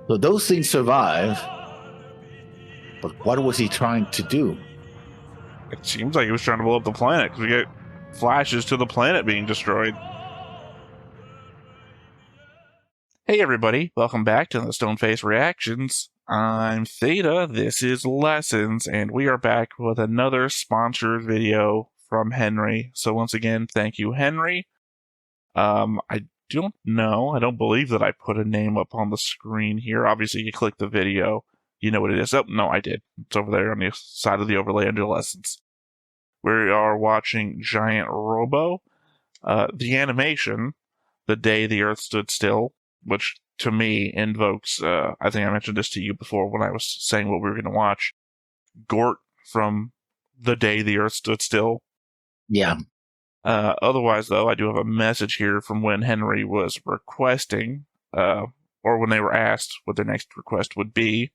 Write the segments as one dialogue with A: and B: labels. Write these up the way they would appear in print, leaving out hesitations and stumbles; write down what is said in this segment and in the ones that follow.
A: So those things survive, but what was he trying to do?
B: It seems like he was trying to blow up the planet because we get flashes to the planet being destroyed. Hey everybody, welcome back to the Stoneface Reactions. I'm Theta, this is Lessons, and we are back with another sponsored video from Henry. So once again, thank you, Henry. I don't believe that I put a name up on the screen here. Obviously, you click the video, you know what it is. Oh, no, I did. It's over there on the side of the overlay under Lessons. We are watching Giant Robo. The animation, The Day the Earth Stood Still, which to me invokes, I think I mentioned this to you before when I was saying what we were going to watch, Gort from The Day the Earth Stood Still.
A: Yeah.
B: Otherwise, though, I do have a message here from when Henry was requesting, or when they were asked what their next request would be.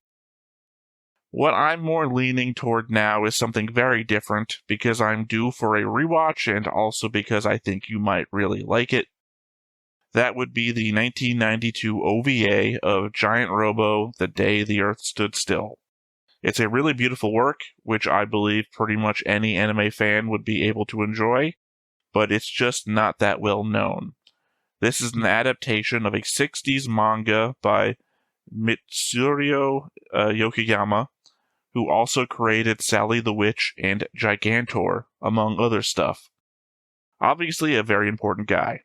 B: What I'm more leaning toward now is something very different, because I'm due for a rewatch and also because I think you might really like it. That would be the 1992 OVA of Giant Robo, The Day the Earth Stood Still. It's a really beautiful work, which I believe pretty much any anime fan would be able to enjoy, but it's just not that well known. This is an adaptation of a 60s manga by Mitsurio Yokoyama, who also created Sally the Witch and Gigantor, among other stuff. Obviously a very important guy.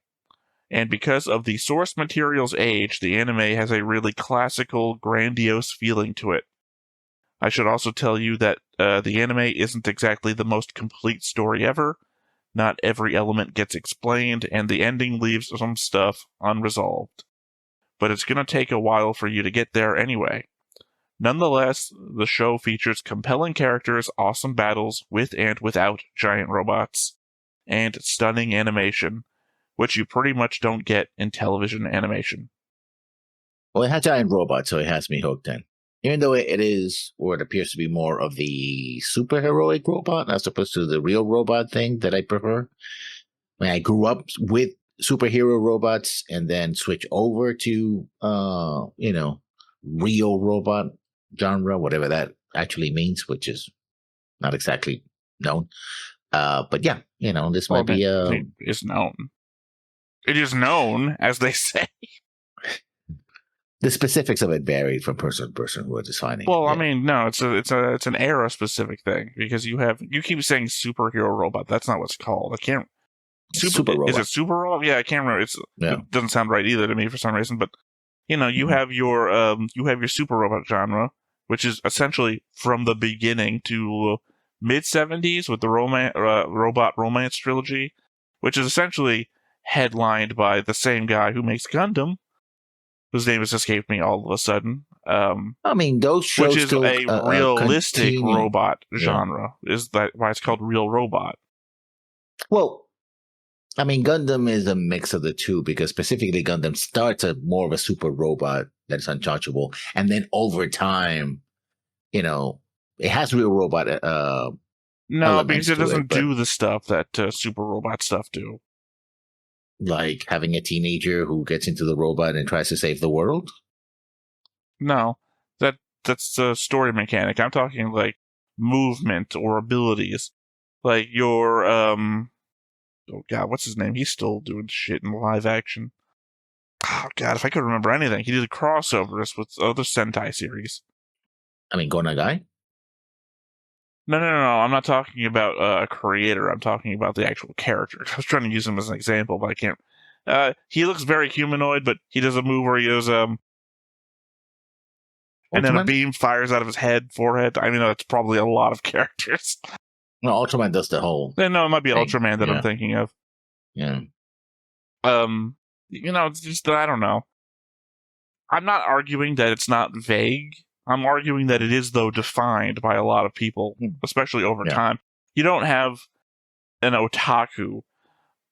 B: And because of the source material's age, the anime has a really classical, grandiose feeling to it. I should also tell you that the anime isn't exactly the most complete story ever. Not every element gets explained, and the ending leaves some stuff unresolved. But it's going to take a while for you to get there anyway. Nonetheless, the show features compelling characters, awesome battles with and without giant robots, and stunning animation, which you pretty much don't get in television animation.
A: Well, it has giant robots, so it has me hooked in. Even though it is, or it appears to be more of the superheroic robot as opposed to the real robot thing that I prefer. When I grew up with superhero robots and then switch over to, real robot genre, whatever that actually means, which is not exactly known. But yeah, this might be
B: It is known. It is known, as they say.
A: The specifics of it vary from person to person who are defining.
B: Well, I mean, no, it's an era specific thing, because you keep saying superhero robot. That's not what it's called. I can't.
A: Super robot.
B: Is it super robot? Yeah, I can't remember. It doesn't sound right either to me for some reason. But you have your super robot genre, which is essentially from the beginning to mid 70s with the robot romance trilogy, which is essentially headlined by the same guy who makes Gundam, whose name has escaped me all of a sudden.
A: I mean, those shows,
B: which is
A: still,
B: a realistic robot genre. Is that why it's called Real Robot?
A: Well, I mean, Gundam is a mix of the two, because specifically Gundam starts as more of a super robot that's untouchable, and then over time, it has real robot.
B: No, because it doesn't do the stuff that super robot stuff do.
A: Like having a teenager who gets into the robot and tries to save the world?
B: No, that's the story mechanic. I'm talking like movement or abilities. Like your, oh god, what's his name? He's still doing shit in live action. Oh god, if I could remember anything. He did crossovers with other Sentai series.
A: I mean, Go Nagai?
B: No, I'm not talking about a creator. I'm talking about the actual character. I was trying to use him as an example, but I can't. He looks very humanoid, but he does a move where he does and then a beam fires out of his forehead. I mean, that's probably a lot of characters.
A: No, Ultraman does the whole.
B: No, it might be thing. Ultraman that I'm thinking of.
A: Yeah.
B: It's just that I don't know. I'm not arguing that it's not vague. I'm arguing that it is, though, defined by a lot of people, especially over time. You don't have an otaku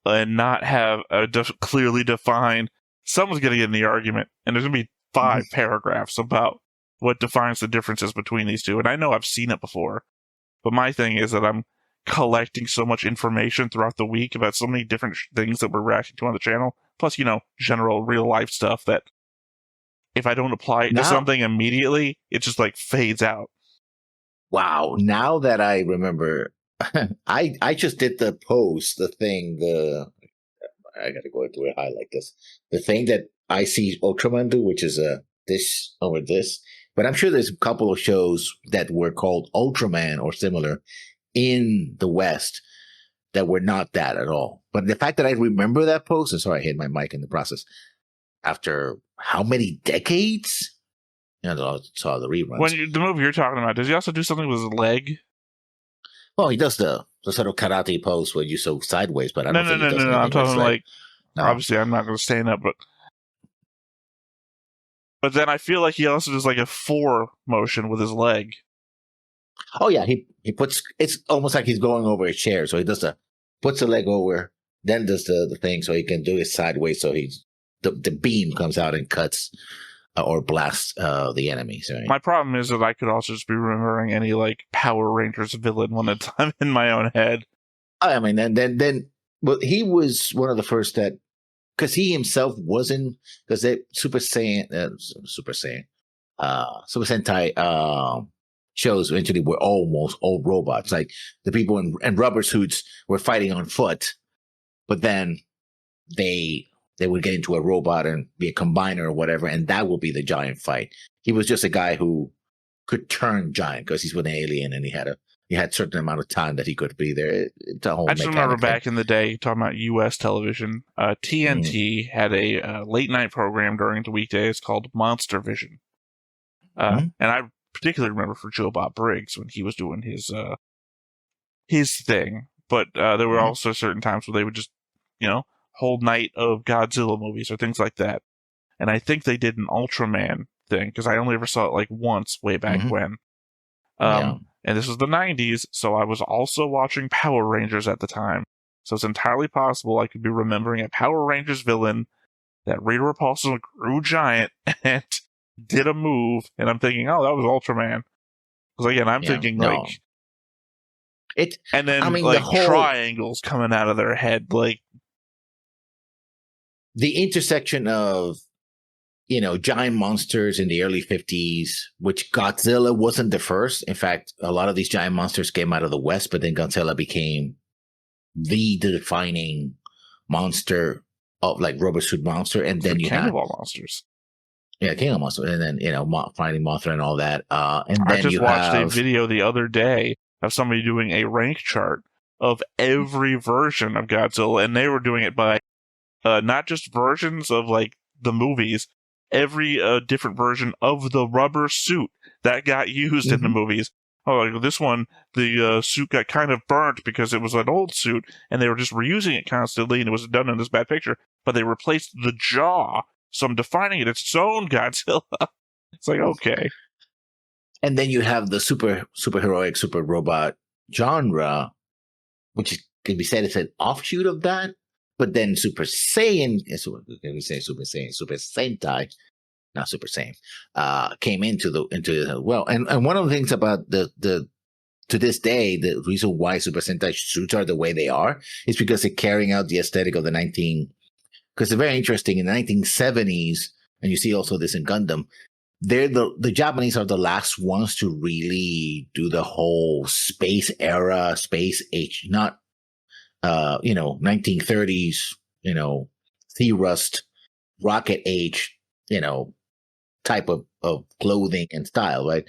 B: and not have a clearly defined... Someone's going to get in the argument, and there's going to be 5 paragraphs about what defines the differences between these two. And I know I've seen it before, but my thing is that I'm collecting so much information throughout the week about so many different things that we're reacting to on the channel, plus, general real-life stuff that if I don't apply it to something immediately, it just like fades out.
A: Wow. Now that I remember, I just did the post, the thing, I gotta go into it, highlight this. The thing that I see Ultraman do, which is this over this. But I'm sure there's a couple of shows that were called Ultraman or similar in the West that were not that at all. But the fact that I remember that post, and sorry, I hit my mic in the process. After how many decades? I saw the reruns.
B: The movie you're talking about, does he also do something with his leg?
A: Well, he does the sort of karate pose where you so sideways, but I don't think he does
B: No. I'm talking like,
A: no.
B: Obviously I'm not going to stand up, but then I feel like he also does like a 4 motion with his leg.
A: Oh yeah, he puts, it's almost like he's going over a chair, so he does puts the leg over, then does the thing, so he can do it sideways, so the beam comes out and cuts or blasts the enemies. Right?
B: My problem is that I could also just be remembering any like Power Rangers villain when it's I'm in my own head.
A: I mean, then well, he was one of the first that, because he himself wasn't, because they Super Sentai shows eventually were almost all robots. Like the people in rubber suits were fighting on foot, but then they would get into a robot and be a combiner or whatever, and that will be the giant fight. He was just a guy who could turn giant because he's with an alien, and he had a certain amount of time that he could be there. It's a whole
B: I just remember back in the day, talking about U.S. television, TNT had a late night program during the weekdays called Monster Vision. And I particularly remember for Joe Bob Briggs when he was doing his thing. But there were also certain times where they would just, whole night of Godzilla movies or things like that. And I think they did an Ultraman thing because I only ever saw it like once way back when. And this was the 90s, so I was also watching Power Rangers at the time. So it's entirely possible I could be remembering a Power Rangers villain that Rita Repulsa grew giant and did a move, and I'm thinking, oh, that was Ultraman. Because again, I'm thinking like
A: it,
B: and then like triangles coming out of their head, like
A: the intersection of giant monsters in the early 50s, which Godzilla wasn't the first. In fact, a lot of these giant monsters came out of the West, but then Godzilla became the defining monster of like Robo Suit Monster, and then you
B: King of all monsters.
A: Yeah, King of Monsters, and then finding Mothra and all that. And then
B: I just watched a video the other day of somebody doing a rank chart of every version of Godzilla, and they were doing it by not just versions of like the movies, every different version of the rubber suit that got used in the movies. Oh, like this one, the suit got kind of burnt because it was an old suit, and they were just reusing it constantly, and it was done in this bad picture. But they replaced the jaw, so I'm defining it its own Godzilla. It's like, okay.
A: And then you have the superheroic, super robot genre, which can be said as an offshoot of that. But then Super Saiyan, Super Sentai, not Super Saiyan, came into well. And one of the things about the to this day, the reason why Super Sentai suits are the way they are is because they're carrying out the aesthetic of because they're very interesting in the 1970s, and you see also this in Gundam. They're the Japanese are the last ones to really do the whole space era, space age, not 1930s, sea rust, rocket age, type of clothing and style, right?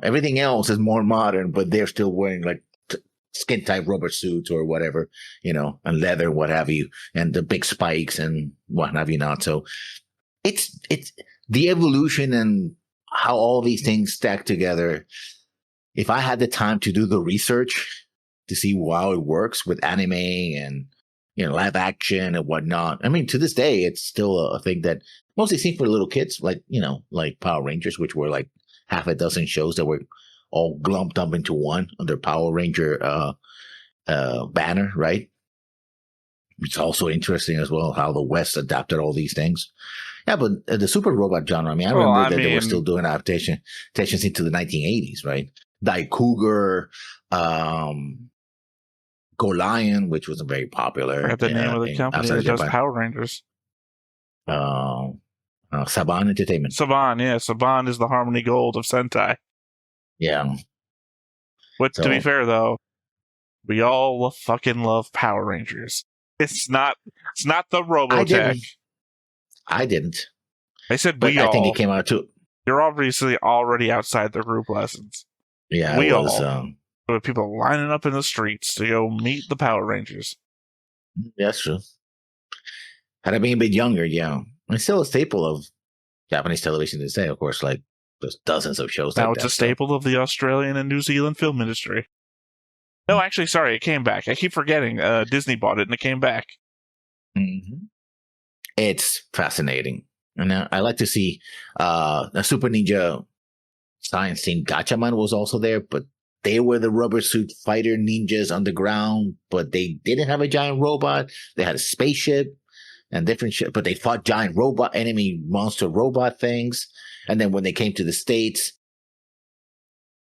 A: Everything else is more modern, but they're still wearing like skin tight rubber suits or whatever, and leather, what have you, and the big spikes and what have you not. So it's the evolution and how all these things stack together. If I had the time to do the research to see how it works with anime and live action and whatnot, I mean, to this day, it's still a thing that mostly seen for little kids, like like Power Rangers, which were like half a dozen shows that were all lumped up into one under Power Ranger banner, right? It's also interesting as well how the West adapted all these things. Yeah, but the super robot genre, I mean, I remember that they were still doing adaptations into the 1980s, right? Die Cougar, Go Lion, which was very popular.
B: I forgot the name of the company that does Power Rangers.
A: I Saban Entertainment.
B: Saban, yeah. Saban is the Harmony Gold of Sentai.
A: Yeah.
B: But to be
A: So
B: fair, though, we all fucking love Power Rangers. It's not the
A: I
B: Robotech.
A: didn't. I didn't.
B: I said
A: But
B: we
A: I think
B: all.
A: it came out too.
B: You're obviously already outside the group lessons.
A: Yeah,
B: We
A: it was.
B: all. With people lining up in the streets to go meet the Power Rangers.
A: That's true. Had I been a bit younger, yeah. It's still a staple of Japanese television to this day. Of course, like there's dozens of shows
B: Now
A: like
B: it's
A: that.
B: a staple of the Australian and New Zealand film industry. No, actually, sorry, it came back. I keep forgetting. Disney bought it and it came back.
A: Mm-hmm. It's fascinating. And I like to see the Super Ninja Science Team Gatchaman was also there, but they were the rubber suit fighter ninjas underground, but they didn't have a giant robot. They had a spaceship and different shit, but they fought giant robot enemy monster robot things. And then when they came to the States,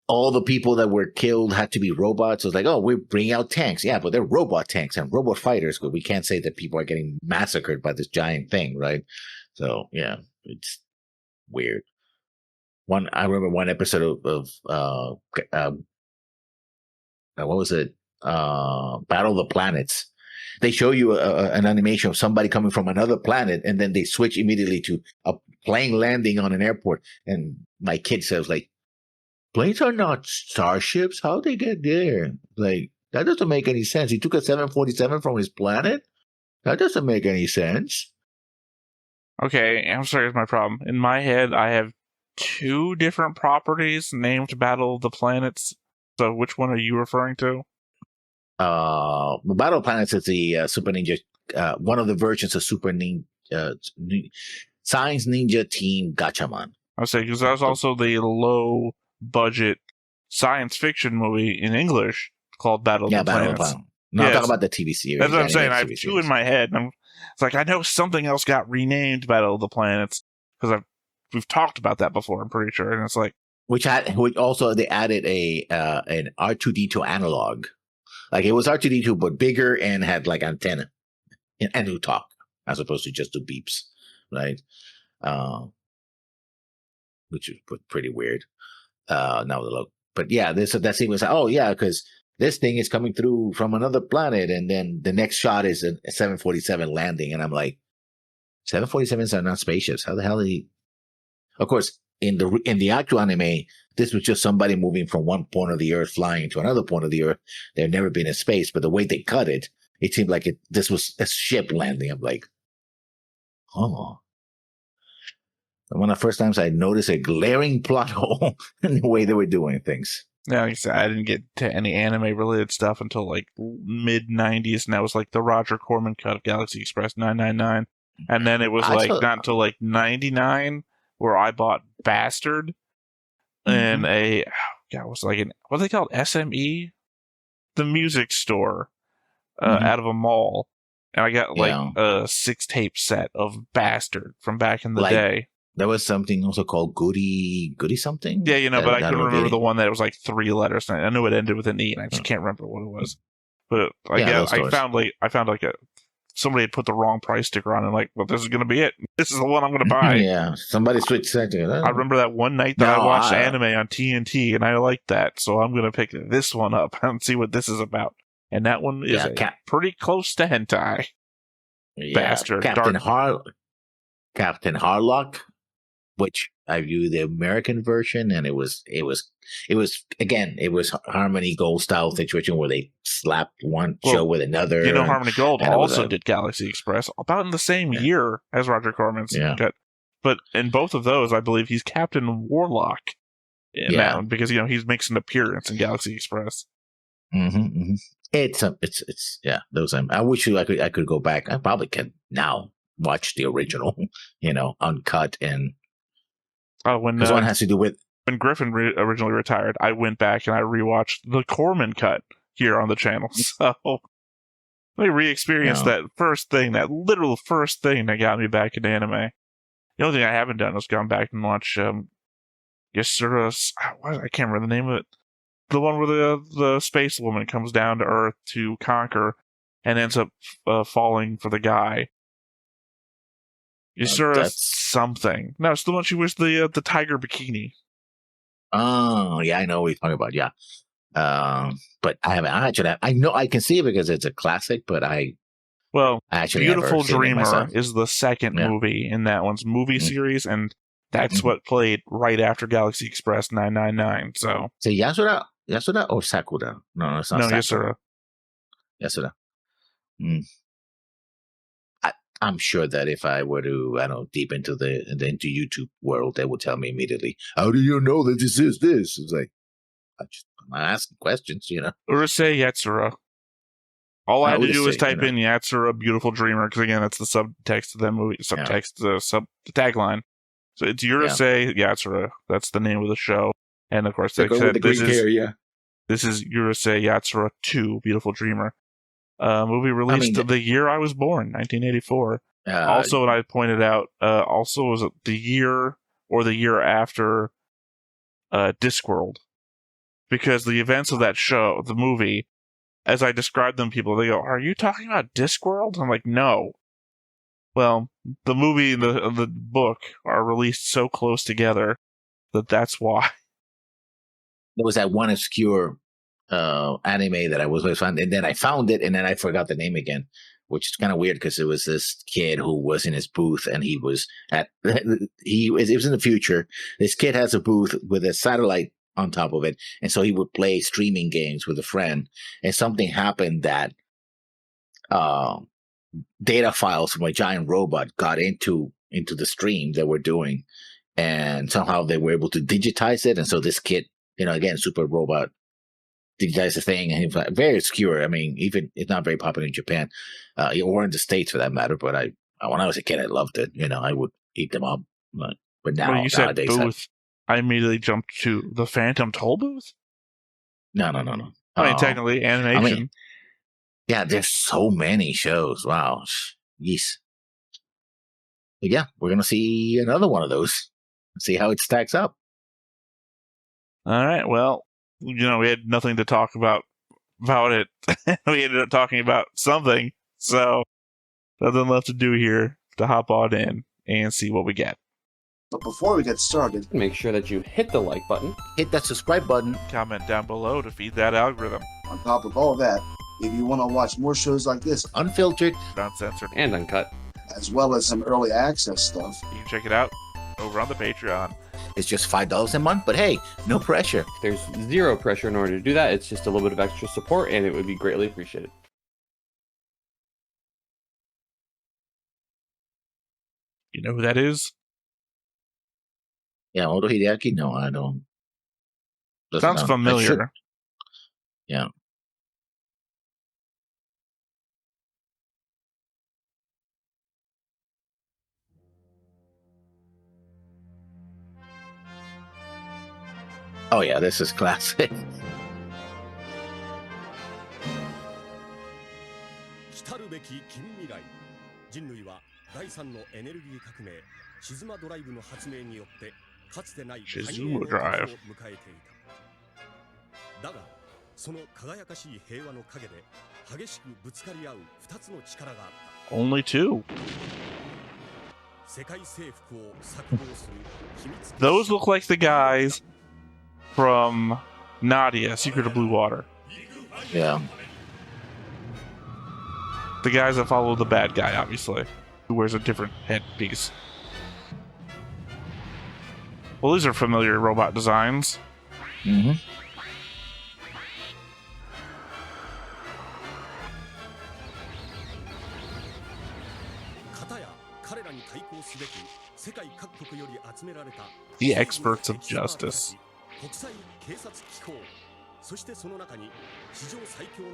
A: all the people that were killed had to be robots. So it's like, oh, we're bringing out tanks. Yeah, but they're robot tanks and robot fighters, but we can't say that people are getting massacred by this giant thing, right? So, yeah, it's weird. I remember one episode what was it? Battle of the Planets. They show you an animation of somebody coming from another planet, and then they switch immediately to a plane landing on an airport. And my kid says, like, planes are not starships. How'd they get there? Like, that doesn't make any sense. He took a 747 from his planet? That doesn't make any sense.
B: Okay, I'm sorry, here's my problem. In my head, I have two different properties named Battle of the Planets. So which one are you referring to?
A: Battle of Planets is the Super Ninja, one of the versions of Super Ninja, Science Ninja Team Gatchaman.
B: I was saying, because that was also the low budget science fiction movie in English called Battle of the Planets.
A: No, I'm talking about the TV series.
B: That's what I'm saying. I have two in my head. And it's like, I know something else got renamed Battle of the Planets because we've talked about that before, I'm pretty sure. And it's like,
A: which also they added an R2D2 analog. Like it was R2D2, but bigger and had like antenna and who talk as opposed to just do beeps, right? Which is pretty weird. Now the look, but yeah, that scene was like, oh yeah, because this thing is coming through from another planet, and then the next shot is a 747 landing, and I'm like, 747s are not spaceships. How the hell did he? Of course, in the actual anime, this was just somebody moving from one point of the earth flying to another point of the earth. They've never been in space, but the way they cut it, it seemed like this was a ship landing. I'm like, oh. And one of the first times I noticed a glaring plot hole in the way they were doing things.
B: Yeah, like I said, I didn't get to any anime related stuff until like mid 90s, and that was like the Roger Corman cut of Galaxy Express 999. And then it was not until like 99 where I bought Bastard in what do they call it? SME? The music store out of a mall. And I got a 6-tape set of Bastard from back in the day.
A: There was something also called Goody something.
B: Yeah, but I couldn't remember the one that was like 3 letters. I know it ended with an E, and I just can't remember what it was. But I found somebody had put the wrong price sticker on it. Like, well, this is going to be it. This is the one I'm going to buy.
A: Yeah, somebody switched that.
B: I remember that one night that I watched anime on TNT, and I liked that, so I'm going to pick this one up and see what this is about. And that one is pretty close to hentai.
A: Yeah,
B: Bastard.
A: Captain Harlock, which I view the American version, and it was Harmony Gold style situation where they slapped one show with another.
B: Harmony Gold also did Galaxy Express about in the same year as Roger Corman's cut. But in both of those, I believe he's Captain Warlock now because he makes an appearance in Galaxy Express.
A: It's those. I wish I could go back. I probably can now watch the original, uncut and. Because one has to do with
B: when Griffin originally retired. I went back and I rewatched the Corman cut here on the channel. So I re-experienced that literal first thing that got me back into anime. The only thing I haven't done is gone back and watch I can't remember the name of it. The one where the space woman comes down to Earth to conquer and ends up falling for the guy. Yasura
A: That's
B: something. No, it's the one she wears the tiger bikini.
A: oh yeah, I know what you're talking about. Yeah, but I haven't actually. I know I can see it because it's a classic, but I actually never
B: Beautiful
A: seen it
B: Dreamer
A: myself.
B: is the second
A: Yeah.
B: movie in that one's movie series, and that's what played right after Galaxy Express 999. So
A: Yasura or Sakura? No, it's not
B: no,
A: Sakura.
B: Yasura.
A: Yasura. I'm sure that if I were to, I don't know, deep into into YouTube world, they would tell me immediately, "How do you know that this is this?" It's like I'm asking questions,
B: Urusei Yatsura. All I had to do was type in Yatsura Beautiful Dreamer, because again, that's the subtext of that movie. Subtext, the tagline. So it's Urusei Yatsura. That's the name of the show. And of course, like I said, this is Urusei Yatsura 2, Beautiful Dreamer. Movie released the year I was born, 1984. Also, what I pointed out, also was the year or the year after Discworld. Because the events of that show, the movie, as I describe them, people, they go, "Are you talking about Discworld?" I'm like, no. Well, the movie and the book are released so close together that's why.
A: There was that one obscure anime that I was always finding, and then I found it, and then I forgot the name again, which is kind of weird because it was this kid who was in his booth, and he was it was in the future. This kid has a booth with a satellite on top of it, and so he would play streaming games with a friend, and something happened that data files from a giant robot got into the stream that we're doing, and somehow they were able to digitize it, and so this kid, again, super robot, digitized the thing, and he was very obscure. I mean, even it's not very popular in Japan, or in the States for that matter. But when I was a kid, I loved it. I would eat them up. But now,
B: when you said booth, I immediately jumped to the Phantom Toll booth.
A: No.
B: I mean, technically, animation.
A: Yeah, there's so many shows. Wow, yes. But yeah, we're gonna see another one of those. See how it stacks up.
B: All right. Well, we had nothing to talk about it. We ended up talking about something. So nothing left to do here to hop on in and see what we get.
C: But before we get started,
D: make sure that you hit the like button,
A: hit that subscribe button,
B: comment down below to feed that algorithm.
C: On top of all that, if you want to watch more shows like this,
A: unfiltered,
B: uncensored,
D: and uncut,
C: as well as some early access stuff,
B: you can check it out over on the Patreon.
A: It's just $5 a month, but hey, no pressure.
D: There's zero pressure in order to do that. It's just a little bit of extra support, and it would be greatly appreciated.
B: You know who that is?
A: Yamamoto Hideaki? No, I don't.
B: Sounds familiar.
A: Yeah. Oh yeah, this is classic.
E: 来るべき近未来、人類は第三のエネルギー革命、シズマドライブの発明によってかつてない繁栄の時を迎えていた。だが、その輝かしい平和の陰で激しくぶつかり合う2つの力があった。
B: Only two.
E: 世界征服を策動する秘密。
B: Those look like the guys from Nadia, Secret of Blue Water.
A: Yeah.
B: The guys that follow the bad guy, obviously, who wears a different headpiece. Well, these are familiar robot designs.
A: Mm-hmm.
B: The experts of justice.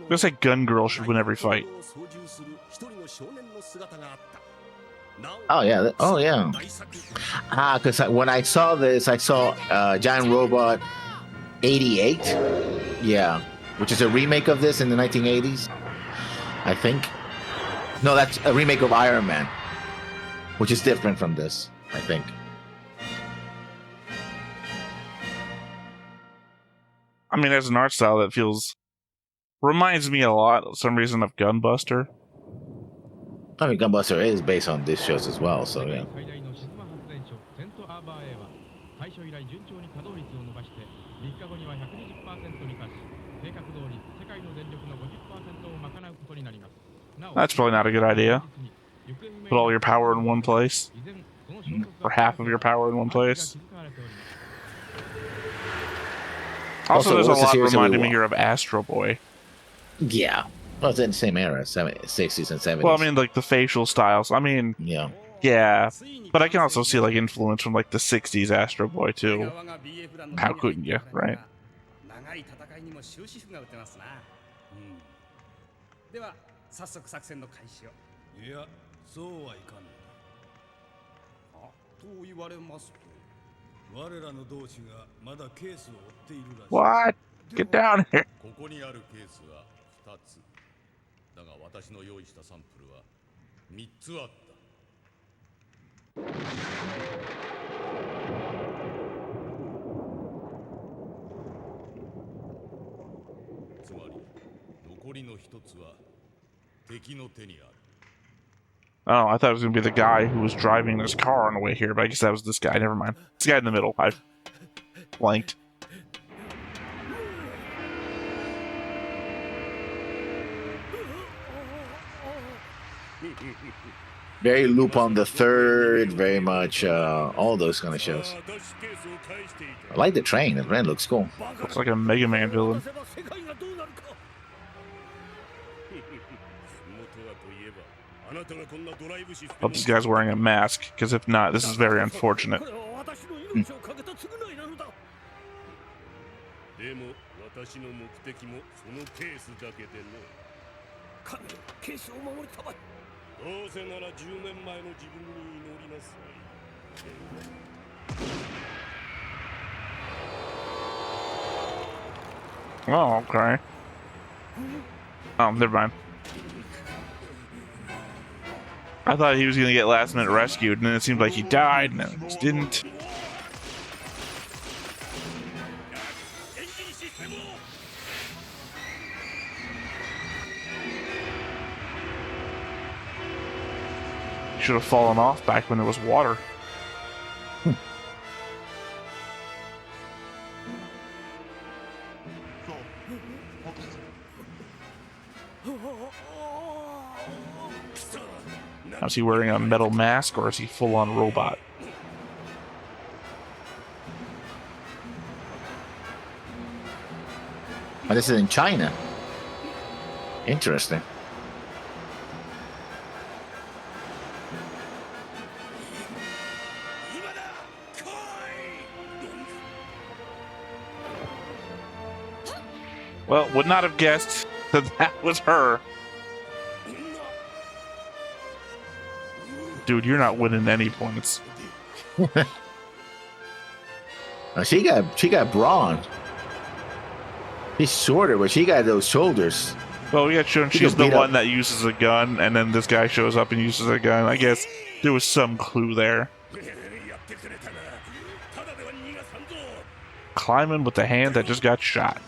B: Looks like Gun Girl should win every fight.
A: Oh yeah, because when I saw this, I saw Giant Robot 88. Yeah, which is a remake of this in the 1980s, I think. No, that's a remake of Iron Man, which is different from this, I think.
B: I mean, as an art style, that reminds me a lot, for some reason, of Gunbuster.
A: I mean, Gunbuster is based on this shows as well, so yeah.
F: 最大の静間発電所セントアーバー A は開所以来順調に稼働率を伸ばして3日後には 120% に達し計画通り世界の電力の 50% を賄うことになります。
B: That's probably not a good idea. Put all your power in one place. Or half of your power in one place. Also, there's a
A: what's the
B: lot
A: series that we
B: reminding me
A: want?
B: here of Astro Boy.
A: Yeah. Well, it's in the same era, 60s and 70s.
B: Well, I mean, like the facial styles. I mean,
A: yeah.
B: yeah. But I can also see like influence from like the 60s Astro Boy too. How couldn't you, right?
E: 長い戦いにも終止符が打てますな。では早速作戦の開始を。いや、そうはいかん。と言われますと、我らの同志がまだケースを追っているらしい。
B: What? Get down here.
E: ここにあるケースは2つ。だが私の用意したサンプルは3つあった。 つまり残りの一つは敵の手にある。
B: Oh, I thought it was gonna be the guy who was driving his car on the way here, but I guess that was this guy. Never mind. This guy in the middle. I blanked.
A: Very Lupin the Third, very much all those kind of shows. I like the train. The train looks cool.
B: Looks like a Mega Man villain. Hope this guy's wearing a mask, because if not, this is very unfortunate. Oh, okay. Oh, never mind. I thought he was going to get last minute rescued, and then it seemed like he died, and then he just didn't. He should have fallen off back when there was water. Is he wearing a metal mask, or is he full-on robot?
A: Oh, this is in China. Interesting.
B: Well, would not have guessed that that was her. Dude, you're not winning any points.
A: She got brawn. She's shorter, but she got those shoulders.
B: Well, we got shown she's the one that uses a gun, and then this guy shows up and uses a gun. I guess there was some clue there. Climbing with the hand that just got shot.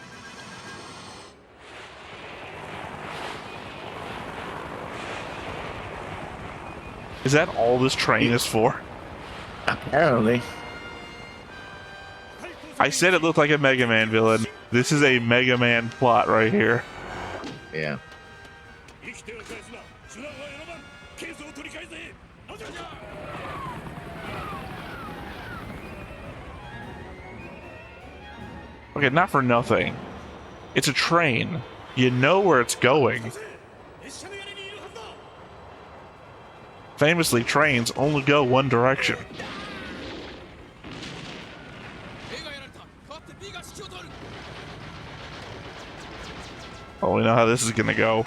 B: Is that all this train is for?
A: Apparently.
B: I said it looked like a Mega Man villain. This is a Mega Man plot right here.
A: Yeah.
B: Okay, not for nothing. It's a train. You know where it's going. Famously, trains only go one direction. Oh, we know how this is gonna go.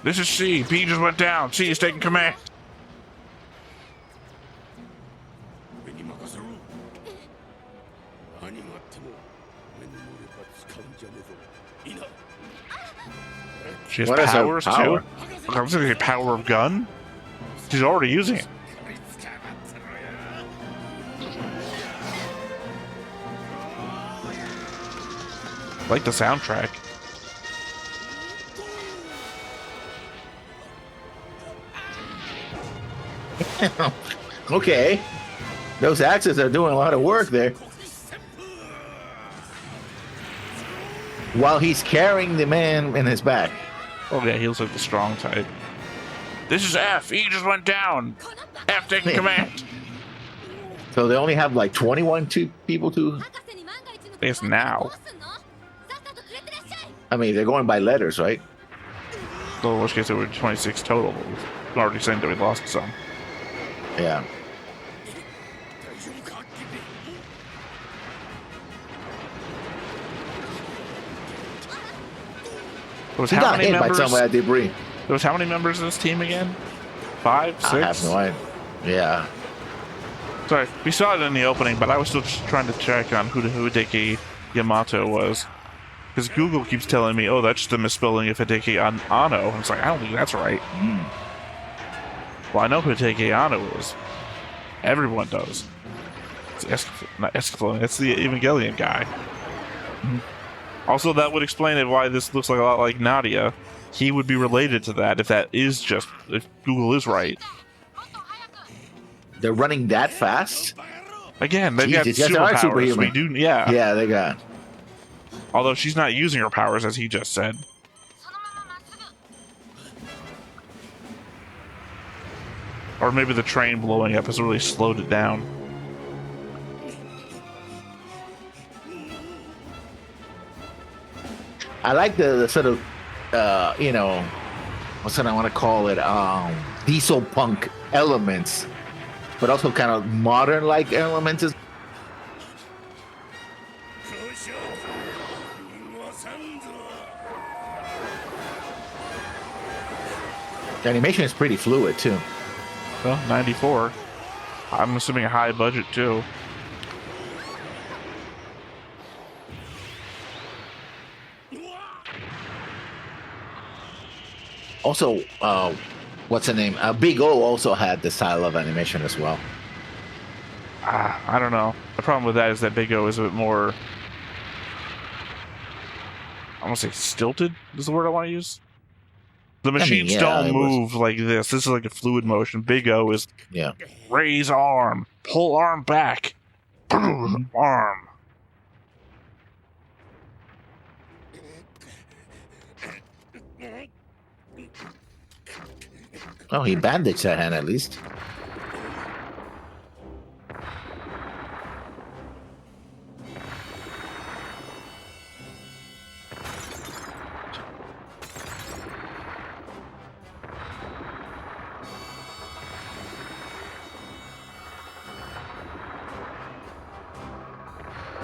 B: This is C. B just went down. C is taking command. She has powers too. I was gonna say power of gun. She's already using it. I like the soundtrack.
A: Okay. Those axes are doing a lot of work there. While he's carrying the man in his back.
B: Oh yeah, he looks like the strong type. This is F. He just went down. F taking command.
A: So they only have like 21 people to.
B: It's now.
A: I mean, they're going by letters, right?
B: So in which case there were 26 total. I'm already saying that we lost some.
A: Yeah.
B: There was
A: He
B: how
A: got
B: many
A: hit by
B: members?
A: some of that debris.
B: There was how many members of this team again? 5, 6?
A: I have no idea. Yeah.
B: Sorry, we saw it in the opening, but I was still just trying to check on who Hideki Yamato was. Because Google keeps telling me, oh, that's just a misspelling of Hideki Anno. And it's like, I don't think that's right. Well, I know who Hideki Anno is. Everyone does. It's not Escaflowne, it's the Evangelion guy. Also, that would explain it why this looks like a lot like Nadia. He would be related to that if Google is right.
A: They're running that fast?
B: Again, they've got
A: Jesus, yes, they are
B: superpowers.
A: superhuman.
B: We do, yeah.
A: Yeah, they got.
B: Although she's not using her powers, as he just said. Or maybe the train blowing up has really slowed it down.
A: I like the sort of, you know, what's what I want to call it, diesel punk elements, but also kind of modern-like elements. The animation is pretty fluid, too.
B: Well, 94. I'm assuming a high budget, too.
A: Also, what's the name? Big O also had the style of animation as well.
B: I don't know. The problem with that is that Big O is a bit more... I want to say stilted is the word I want to use. The machines don't move like this. This is like a fluid motion. Big O is raise arm, pull arm back, arm.
A: Oh, he bandaged that hand at least.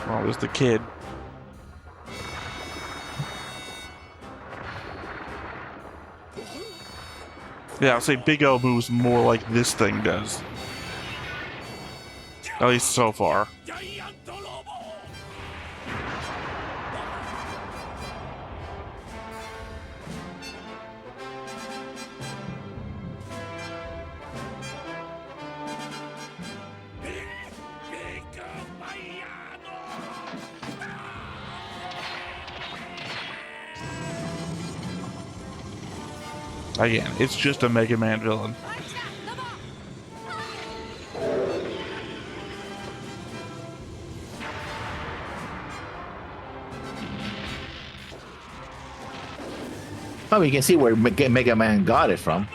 B: Oh, it was the kid. Yeah, I'll say Big O moves more like this thing does. At least so far. Again, it's just a Mega Man villain.
A: Oh, you can see where Mega Man got it from.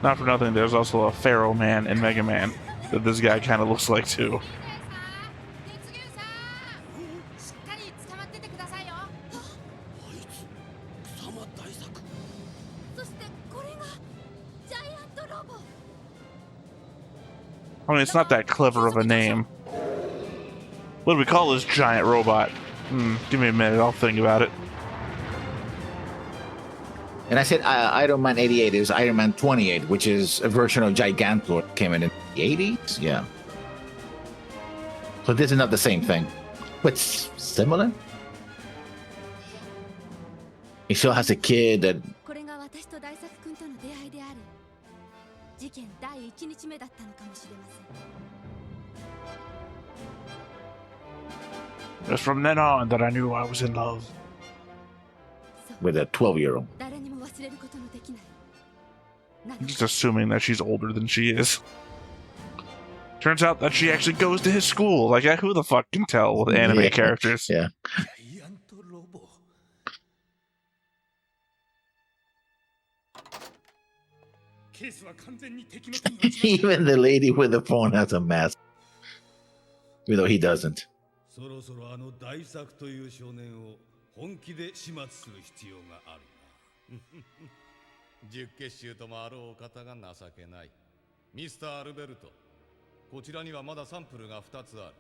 B: Not for nothing, there's also a Pharaoh Man in Mega Man that this guy kind of looks like too. I mean, it's not that clever of a name. What do we call this giant robot? Give me a minute, I'll think about it.
A: And I said Iron Man 88 is Iron Man 28, which is a version of Gigantor. Came in the 80s? Yeah. So this is not the same thing, but similar. He still has a kid that...
G: これが私と大作君との出会いである。事件第1日目だったのかもしれません。
B: It was from then on that I knew I was in love.
G: そう
A: with a 12-year-old.
G: 誰にも忘れることのできないなの
B: I'm just assuming that she's older than she is. Turns out that she actually goes to his school. Like, who the fuck can tell with anime
A: Yeah.
B: characters?
A: Yeah.
E: ジャイアントロボケースは完全に敵の手に落ちました
A: Even the lady with the phone has a mask. Even though he doesn't.
E: そろそろあの大作という少年を本気で始末する必要があるな十結集ともあろうお方が情けないミスター・アルベルトこちらにはまだサンプルが2つある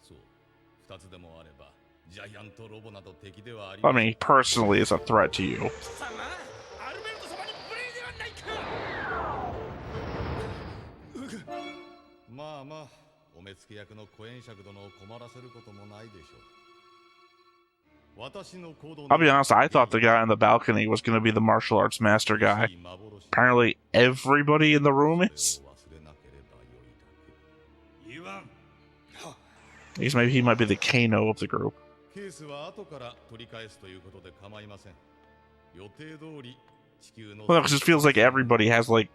E: そう2つでもあればジャイアントロボなど敵ではあり
B: I
E: ません
B: mean, personally, it's a threat to you.
E: さあアルベルト様に無礼ではないかまあまあお目付け役のコエンシャク殿を困らせることもないでしょう
B: I'll be honest, I thought the guy on the balcony was going to be the martial arts master guy. Apparently, everybody in the room is. At least maybe he might be the Kano of the group. Well, because it feels like everybody has, like,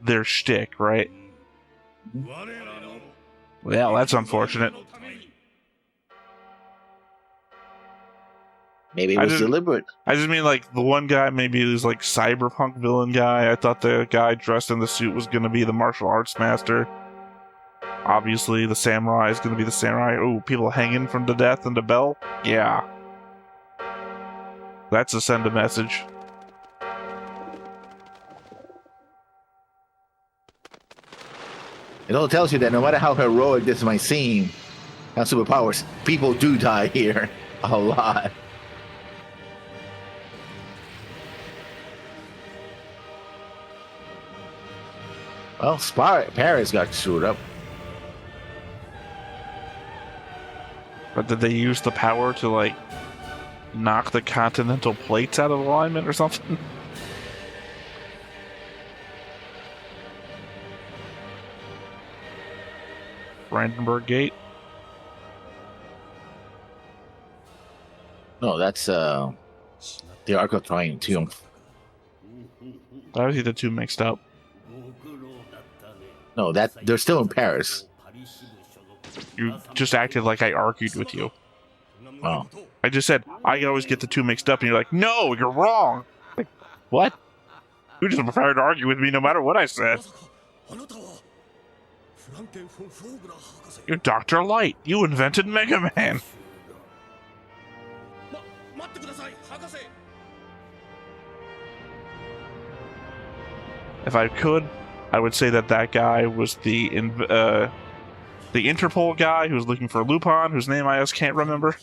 B: their shtick, right? Well, that's unfortunate.
A: Maybe it was deliberate.
B: I just mean, like, the one guy maybe was, like, cyberpunk villain guy. I thought the guy dressed in the suit was going to be the martial arts master. Obviously, the samurai is going to be the samurai. Oh, people hanging from the death and the bell? Yeah. That's a send a message.
A: It all tells you that no matter how heroic this might seem, have superpowers, people do die here. A lot. Well, Paris got screwed up.
B: But did they use the power to, like, knock the continental plates out of alignment or something? Brandenburg Gate?
A: No, that's the Arc of Triumph.
B: I always get the two mixed up.
A: No, they're still in Paris.
B: You just acted like I argued with you.
A: Oh.
B: I just said, I always get the two mixed up, and you're like, no, you're wrong. Like, what? You just prepared to argue with me no matter what I said. You're Dr. Light. You invented Mega Man. If I could, I would say that guy was the Interpol guy who was looking for Lupin, whose name I just can't remember.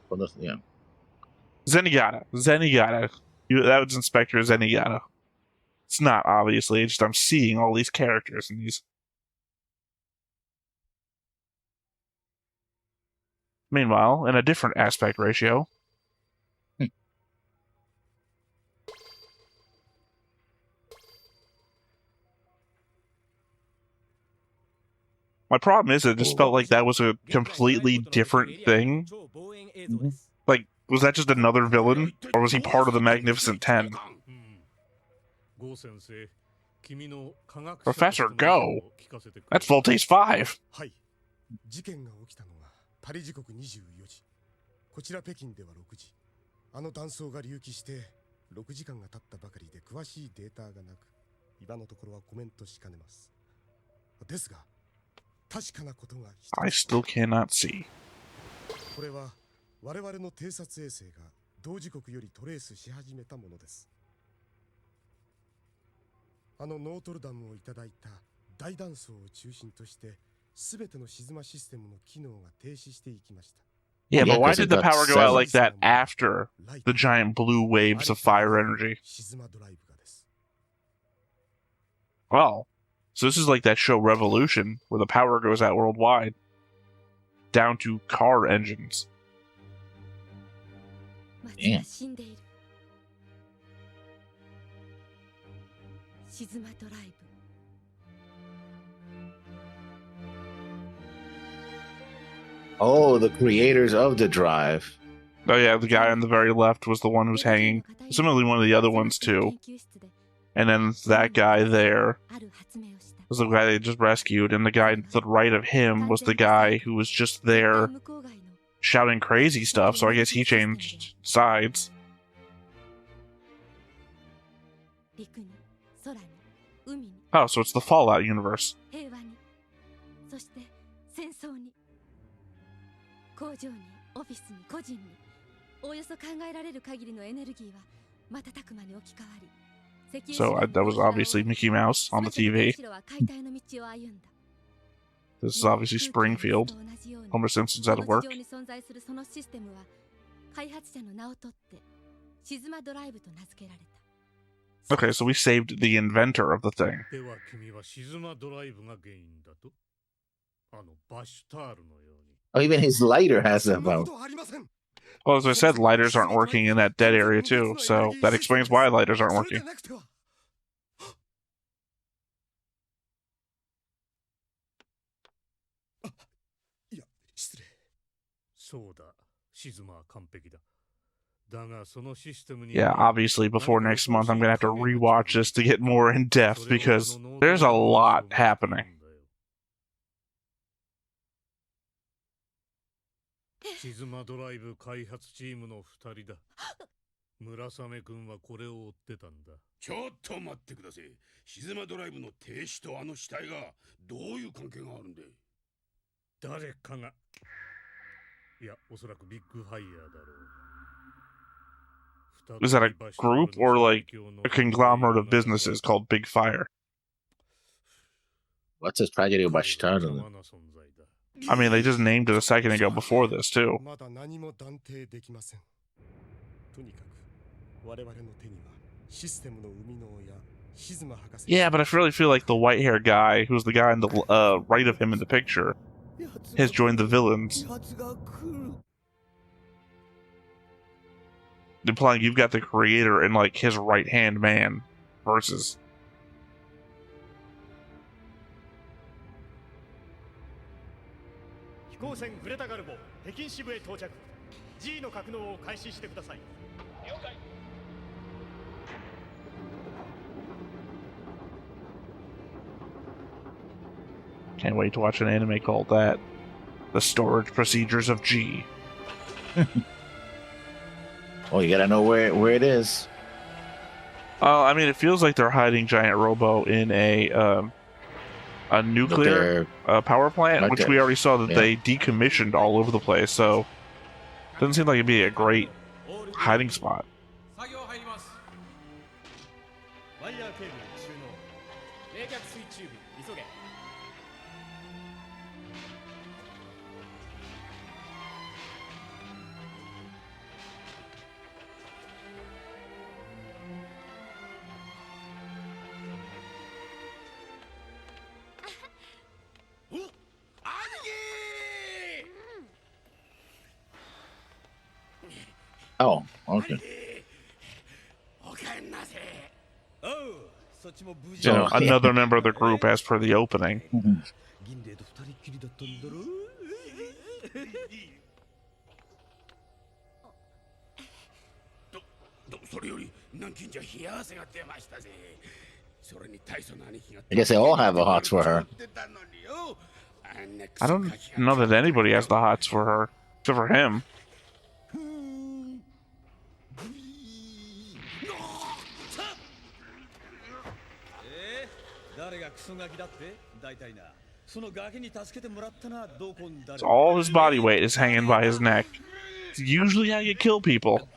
A: Well, yeah.
B: Zenigata. That was Inspector Zenigata. It's not, obviously. It's just I'm seeing all these characters in these. Meanwhile, in a different aspect ratio. My problem is it just felt like that was a completely different thing. Like, was that just another villain? Or was he part of the Magnificent Ten? Professor Go? That's Voltaire 5!
E: 事件が起きたのがパリ時刻24時。こちら北京では6時。あの断層が隆起して6時間が経ったばかりで詳しいデータがなく、今のところはコメントしかねます。ですが、確かなことが一つ。
B: I still cannot see.
E: これは我々の偵察衛星が同時刻よりトレースし始めたものです。あのノートルダムをいただいた大断層を中心として、すべての静まシステムの機能が停止していきました。
B: Yeah, but why
A: because
B: did
A: it
B: the
A: got
B: power go out
A: seven.
B: like that after the giant blue waves of fire energy?
E: 静まドライブがです。
B: Well, so this is like that show Revolution, where the power goes out worldwide. Down to car engines.
G: 街が死んでいる静まドライブ
B: I
A: Oh, the creators of the drive.
B: Oh yeah, the guy on the very left was the one who was hanging. Similarly, one of the other ones too. And then that guy there was the guy they just rescued, and the guy to the right of him was the guy who was just there shouting crazy stuff, so I guess he changed sides. Oh, so it's the Fallout universe.
G: そして戦争に工場にオフィスに個人におおよそ考えられる限りのエネルギーは瞬く間に置き換わり
B: So that was obviously Mickey Mouse on the TV. This is obviously Springfield. Homer Simpson's out of work. Okay, so we saved the inventor of the thing.
A: Oh, even his lighter has a vote.
B: Well, as I said, lighters aren't working in that dead area too, so that explains why lighters aren't working. Yeah, obviously before next month I'm going to have to rewatch this to get more in depth because there's a lot happening.
E: シズマドライブ開発チームの2人だ。村雨君はこれを追ってたんだ。ちょっと待ってください。シズマドライブの停止とあの死体がどういう関係があるんで？誰かが。いや、おそらくビッグファイヤーだろう。
B: Is that a group or like a conglomerate of businesses called Big Fire?
A: What's this tragedy about Chicago?
B: I mean, they just named it a second ago before this, too. Yeah, but I really feel like the white-haired guy, who's the guy on the right of him in the picture, has joined the villains. Implying you've got the creator and, like, his right-hand man versus...
H: 飛行船グレタガルボ北京支部へ到着 G の格納を開始してください了解
B: Can't wait to watch an anime called that. The Storage Procedures of G.
A: Oh, you gotta know where it is.
B: I mean, it feels like they're hiding Giant Robo in a nuclear power plant, which we already saw that they decommissioned all over the place, so doesn't seem like it'd be a great hiding spot.
A: Oh, okay.
B: So another member of the group as per the opening.
A: I guess they all have the hots for her.
B: I don't know that anybody has the hots for her, except for him. So all his body weight is hanging by his neck. It's usually how you kill people.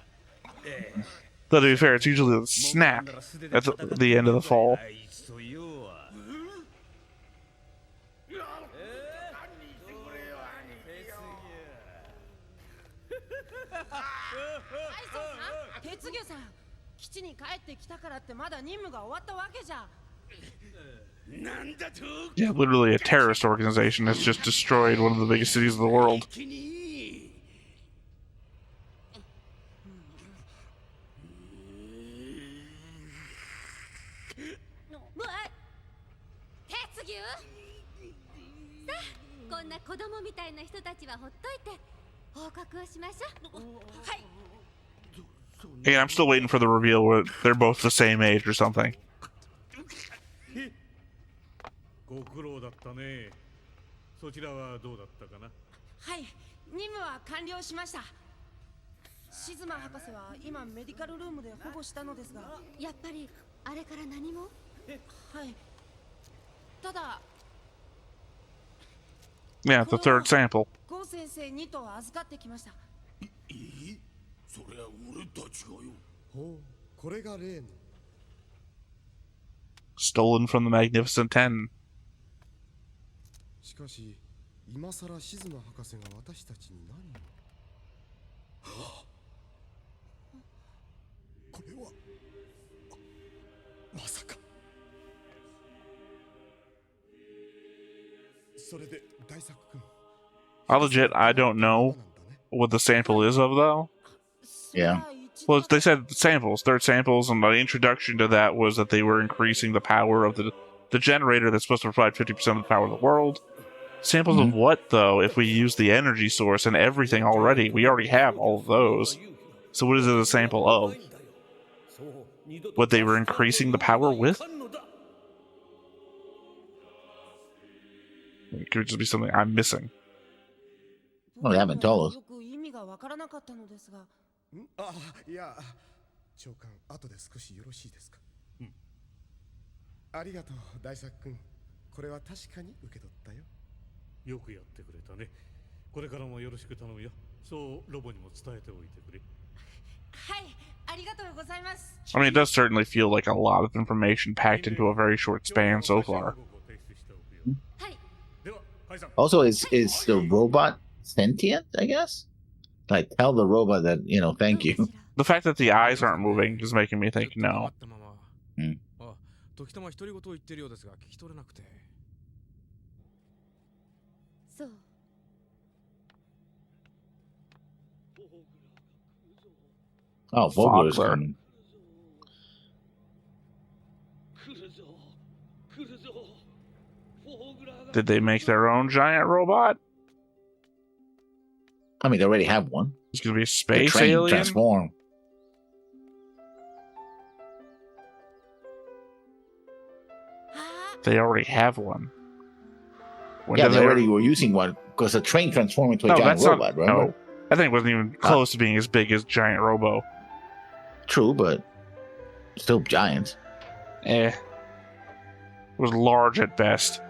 B: Though to be fair, it's usually the snap at the end of the fall. Yeah, literally a terrorist organization has just destroyed one of the biggest cities of the world.
G: んな子供みたいな人たちはほっといて報告をしましょう。はい。
B: Again, I'm still waiting for the reveal where they're both the same age or something.
E: ご苦労だったね。そちらはどうだったかな。
I: はい、任務は完了しました。シズマ博士は今メディカルルームで保護したのですが、
G: やっぱりあれから何も。
I: はい。ただ
B: Yeah, the third sample.
I: ゴー先生にと預かってきました。
E: それは俺たちがよ。ほう、これが例の。
B: Stolen from the Magnificent Ten.
E: しかし、今さらシズマ博士が私たちに何を。これは。まさか。それで大作君。
B: I'll legit, I don't know what the sample is of, though.
A: Yeah.
B: Well, they said samples, third samples, and the introduction to that was that they were increasing the power of the generator that's supposed to provide 50% of the power of the world. Samples of what, though, if we use the energy source and everything already? We already have all of those. So what is it a sample of? What they were increasing the power with? It could just be something I'm missing.
A: Well, they haven't told us.
E: あ、いや、長官、後で少しよろしいですか。ありがとう、大作君。これは確かに受け取ったよ。よくやってくれたね。これからもよろしく頼むよ。そうロボにも伝えておいてくれ。
I: はい、ありがとうございます。
B: I mean, it does certainly feel like a lot of information packed into a very short span so far.
A: Also, is the robot sentient, I guess? Like, tell the robot that, you know, thank you.
B: The fact that the eyes aren't moving is making me think no.
A: Oh, Vogler's coming.
B: Did they make their own giant robot?
A: I mean, they already have one.
B: It's gonna be a space
A: train
B: alien?
A: Transform.
B: They already have one. When
A: Yeah,
B: did
A: they already were using one because the train transformed into a giant robot, remember?
B: No, I think it wasn't even close to being as big as Giant Robo.
A: True, but still giants.
B: It was large at best.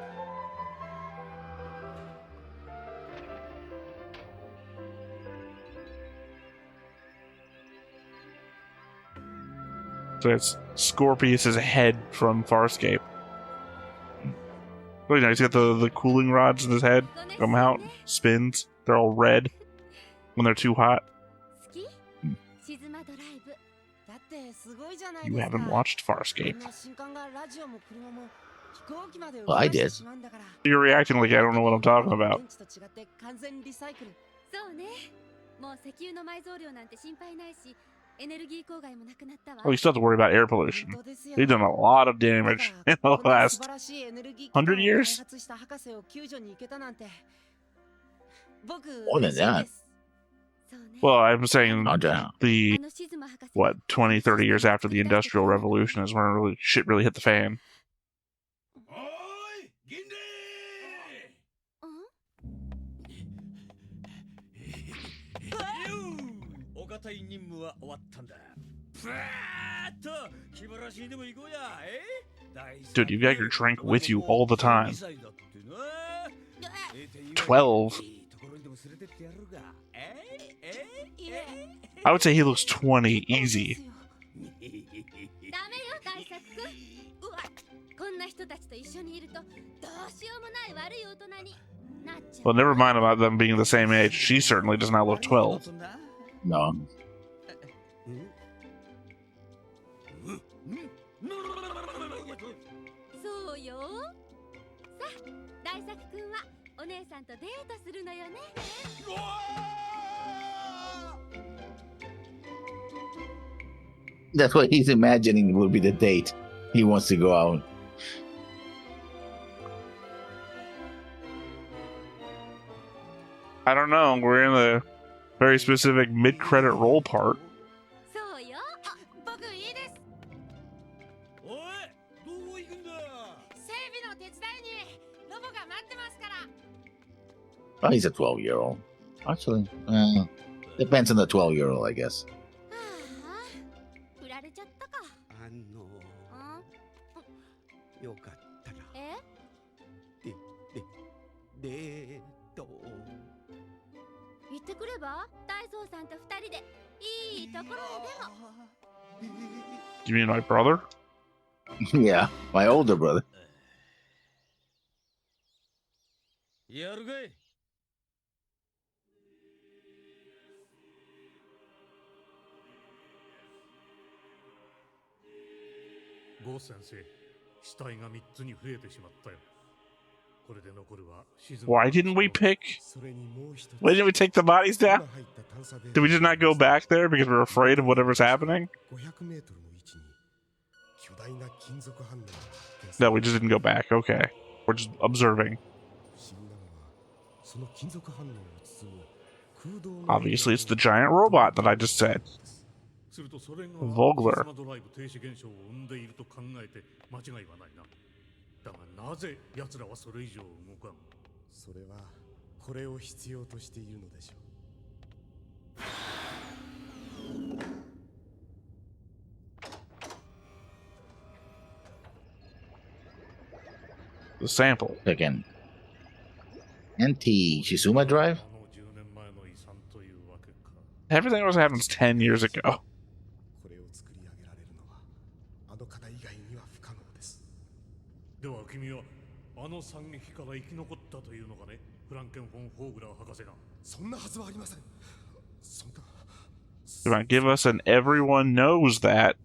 B: So it's Scorpius's head from Farscape. Oh, you know, he's got the cooling rods in his head. Come out, spins. They're all red when they're too hot. You haven't watched Farscape.
A: Well, I did.
B: You're reacting like I don't know what I'm talking about. Oh, you still have to worry about air pollution. They've done a lot of damage in the last 100 years?
A: More than that.
B: Well, I'm saying the, 20, 30 years after the Industrial Revolution is when shit really hit the fan.
J: 任務は終わったんだ。ふわーっと気晴らしにでも行こうや。
B: Dude, you got your drink with you all the time. 12. I would say he looks 20, easy. Well, never mind about them being the same age. She certainly does not look 12.
A: No. That's what he's imagining will be the date he wants to go out.
B: I don't know. We're in a very specific mid-credit roll part.
G: そうよ。あ、僕いいです。
J: おい、どこ行くんだ。
I: 整備の手伝いにロボが待ってますから。
A: Oh, he's a 12-year-old. Actually, depends on the 12-year-old, I guess.
G: はあ、振られちゃったか。
K: よかったら。
G: え？
K: で
G: 行ってくれば？大蔵さんと二人でいいところへでも。
B: You mean my brother?
A: Yeah, my older brother.
J: やるかい。
E: ゴー先生、死体が3つに増えてしまったよ。これで残るは静。
B: Why didn't we pick? Why didn't we take the bodies down? Did we just not go back there because we're afraid of whatever's happening? No, we just didn't go back. Okay. We're just observing. Obviously, it's the giant robot that I just said. Vogler.
E: だがなぜ奴らはそれ以上動かん。
L: それはこれを必要としているのでしょう。
B: The sample.
A: Again. NT Shizuma Drive?
B: Everything else happens 10 years ago.
L: これを作り上げられるのはあの方以外には不可能です。
E: では君はあの惨劇から生き残ったというのかね、フランケン・フォン・ホーグラー博士が。
L: そんなはずはありません。そんな。
B: Come on, give us an everyone knows that.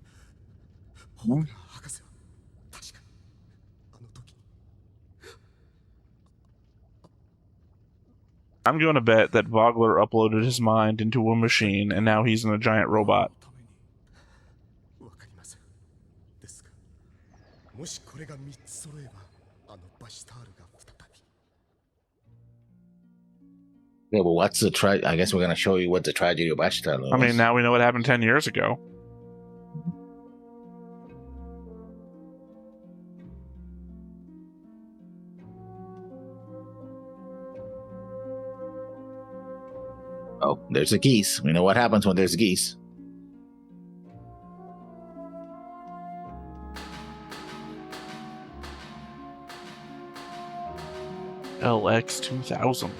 L: ホーグラー博士は確かあの時。
B: I'm going to bet that Vogler uploaded his mind into a machine and now he's in a giant robot.
L: わかりません。ですが、もしこれが3つ揃えば。
A: Yeah, but what's the I guess we're going to show you what the tragedy of Ashtar was.
B: I mean, now we know what happened 10 years ago.
A: Oh, there's the geese. We know what happens when there's geese.
B: LX 2000.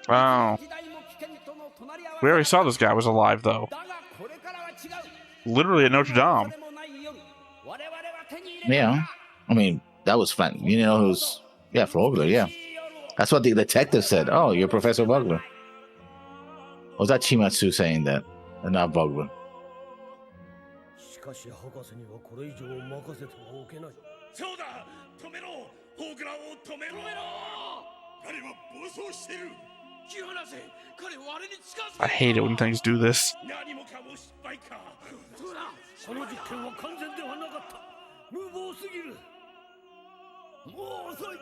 B: Wow. We already saw this guy was alive, though. Literally at Notre Dame.
A: Yeah. I mean, that was fun. You know who's... Yeah, Vogler, yeah. That's what the detective said. Oh, you're Professor Vogler. Or was that Chimatsu saying that? And not Vogler.
J: しかし博士にはこれ以上任せてはおけない。そうだ、止めろ、ホーグラーを止めろ。彼は暴走してる。引き離せ、彼をあれに近づけ。
B: I hate it when things do this.
J: 何もかも失敗か。そうだ、この実験は完全ではなかった。無謀すぎる。もう遅い。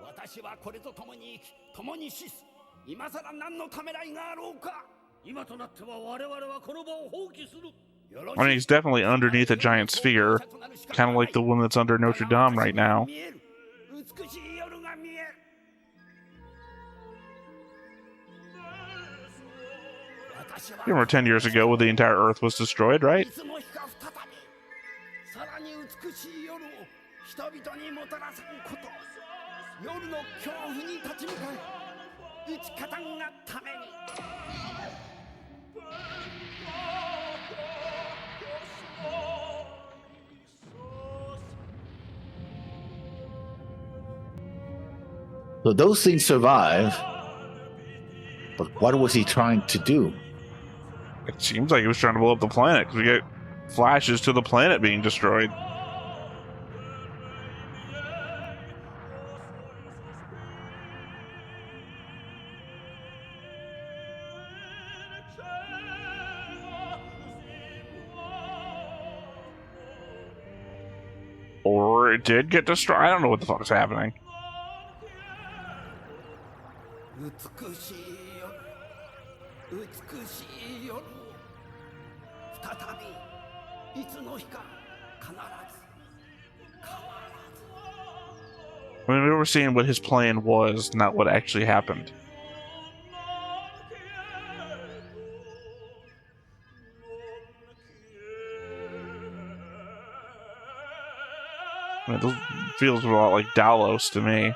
J: 私はこれと共に生き、共に死す。今さら何のためらいがあろうか。今となっては我々はこの場を放棄する。
B: I mean, he's definitely underneath a giant sphere, kind of like the one that's under Notre Dame right now. Remember 10 years ago when the entire Earth was destroyed, right?
A: So those things survive. But what was he trying to do?
B: It seems like he was trying to blow up the planet because we get flashes to the planet being destroyed. Or it did get destroyed. I don't know what the fuck is happening. I mean, we were seeing what his plan was, not what actually happened. I mean, it feels a lot like Dalos to me.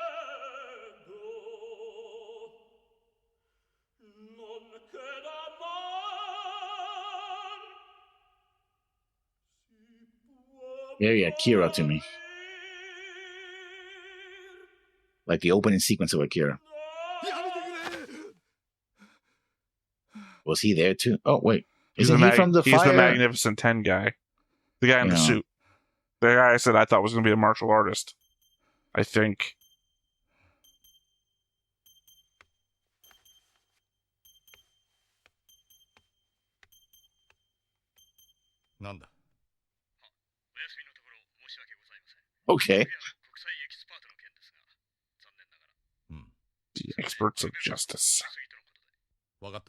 A: Very Akira to me. Like the opening sequence of Akira. Was he there too? Oh, wait. Isn't he from the
B: He's
A: Fire?
B: the Magnificent 10 guy. The guy in the suit. The guy I said I thought was going to be a martial artist. I think.
A: Okay.
B: The experts of justice. I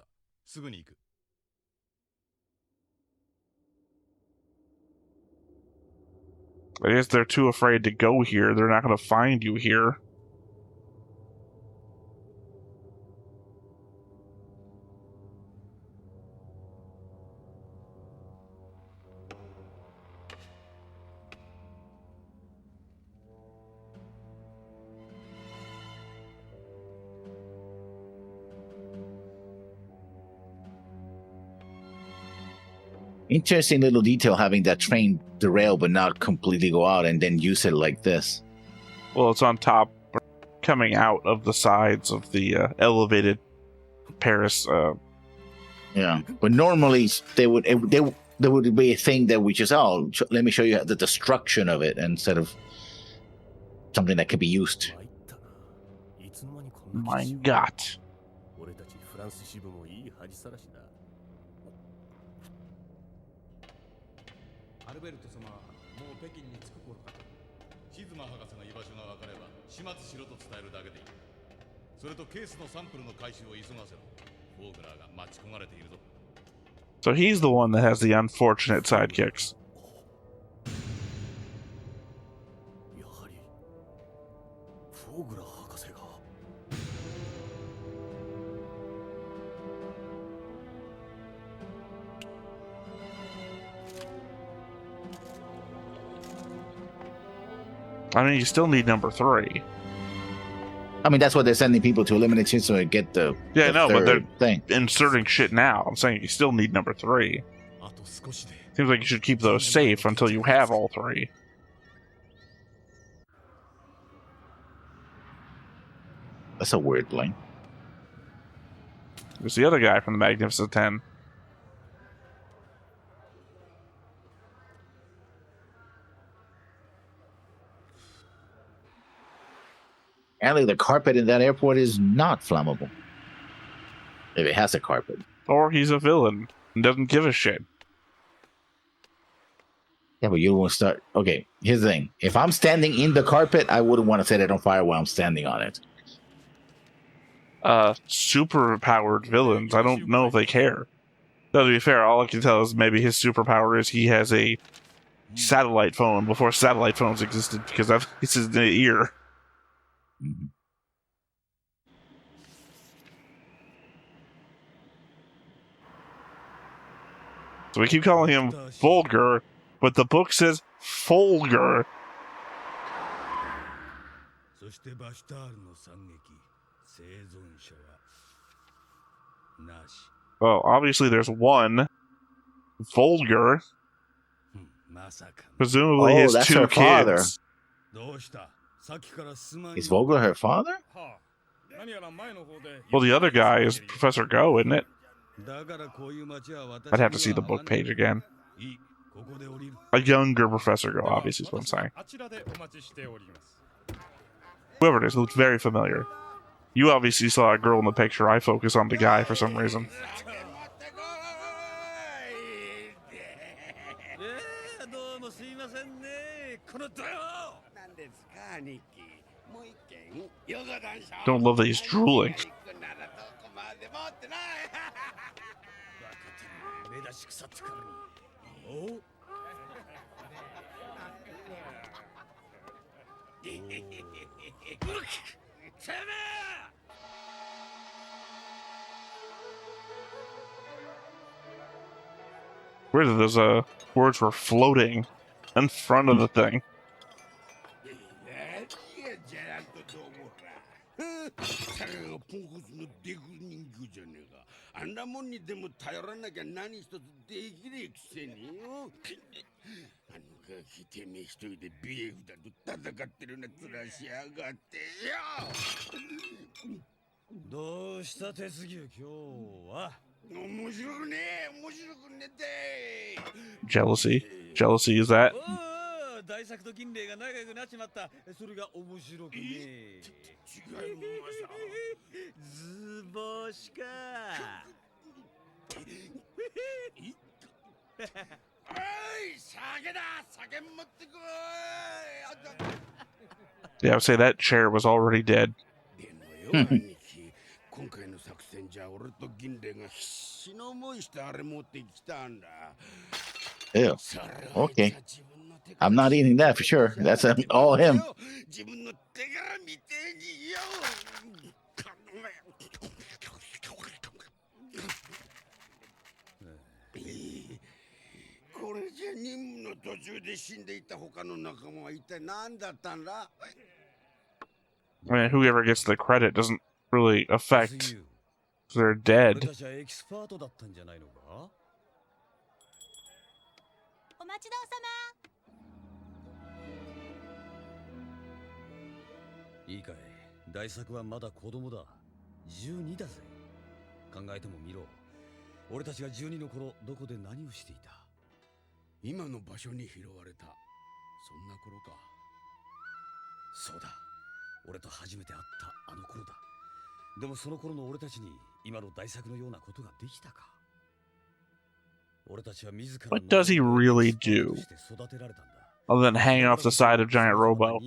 B: guess they're too afraid to go here. They're not going to find you here.
A: Interesting little detail having that train derail but not completely go out and then use it like this.
B: Well, it's on top, coming out of the sides of the elevated Paris.
A: Yeah, but normally there would be a thing that we just, let me show you the destruction of it instead of something that could be used.
B: My God. So he's the one that has the unfortunate sidekicks. I mean, you still need number 3.
A: I mean, that's what they're sending people to eliminate so they get the
B: but they're
A: thing.
B: Inserting shit now. I'm saying you still need number 3. Seems like you should keep those safe until you have all 3.
A: That's a weird line.
B: There's the other guy from the Magnificent 10.
A: Apparently, the carpet in that airport is not flammable. If it has a carpet.
B: Or he's a villain and doesn't give a shit.
A: Yeah, but you won't start. Okay, here's the thing. If I'm standing in the carpet, I wouldn't want to set it on fire while I'm standing on it.
B: Super powered villains, I don't know if they care. Though, to be fair, all I can tell is maybe his superpower is he has a satellite phone before satellite phones existed because this is the ear.
A: Mm-hmm.
B: So we keep calling him Vulgar, but the book says Folger. Well, obviously there's one Vulgar. Presumably his
A: that's
B: 2
A: her father.
B: kids.
A: Is Vogler her father?
B: Well, the other guy is Professor Go, isn't it? I'd have to see the book page again. A younger Professor Go, obviously, is what I'm saying. Whoever it is, looks very familiar. You obviously saw a girl in the picture. I focus on the guy for some reason. Don't love that he's drooling. Where those words were floating in front of the thing. Jealousy. Jealousy is that? Yeah, I would say that chair was already dead.
A: Ew. Okay. I'm not eating that for sure. That's all him.
B: I mean, whoever gets the credit doesn't really affect if they're dead. What does he really do? Other than hang off the side of giant Robo.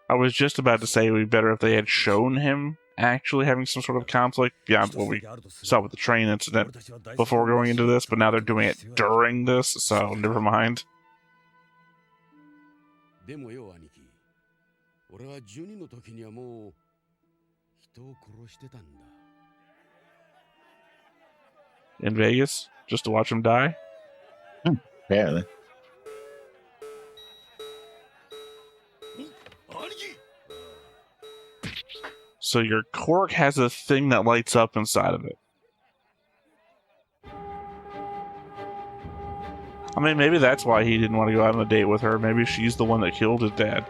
B: I was just about to say it would be better if they had shown him actually having some sort of conflict beyond what we saw with the train incident before going into this, but now they're doing it during this, so never mind. In Vegas? Just to watch him die?
A: Apparently.
B: So your cork has a thing that lights up inside of it. I mean, maybe that's why he didn't want to go out on a date with her. Maybe she's the one that killed his dad.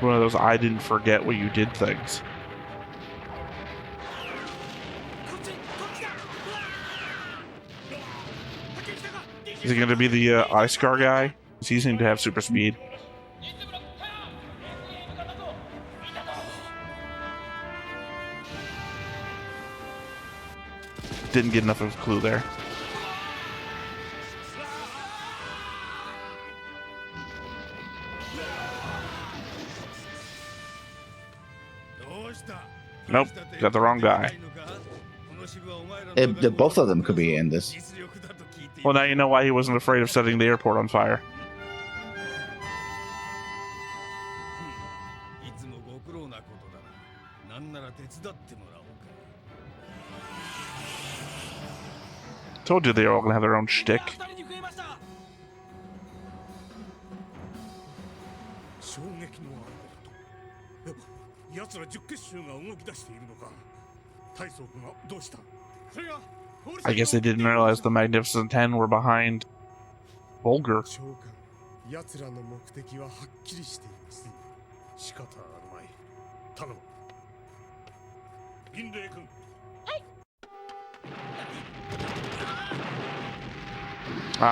B: One of those I didn't forget what you did things. Is he going to be the Ice Scar guy? He seemed to have super speed. Didn't get enough of a clue there. Nope, got the wrong guy.
A: Both of them could be in this.
B: Well, now you know why he wasn't afraid of setting the airport on fire. Told you they're all gonna have their own shtick.
L: 衝撃のあること。奴ら十結集が動き出しているのか。大将軍はどうした？それが
B: I guess they didn't realize the Magnificent Ten were behind Volger.
L: 長官、奴らの目的ははっきりしています。仕方あるまい。頼む。銀霊君。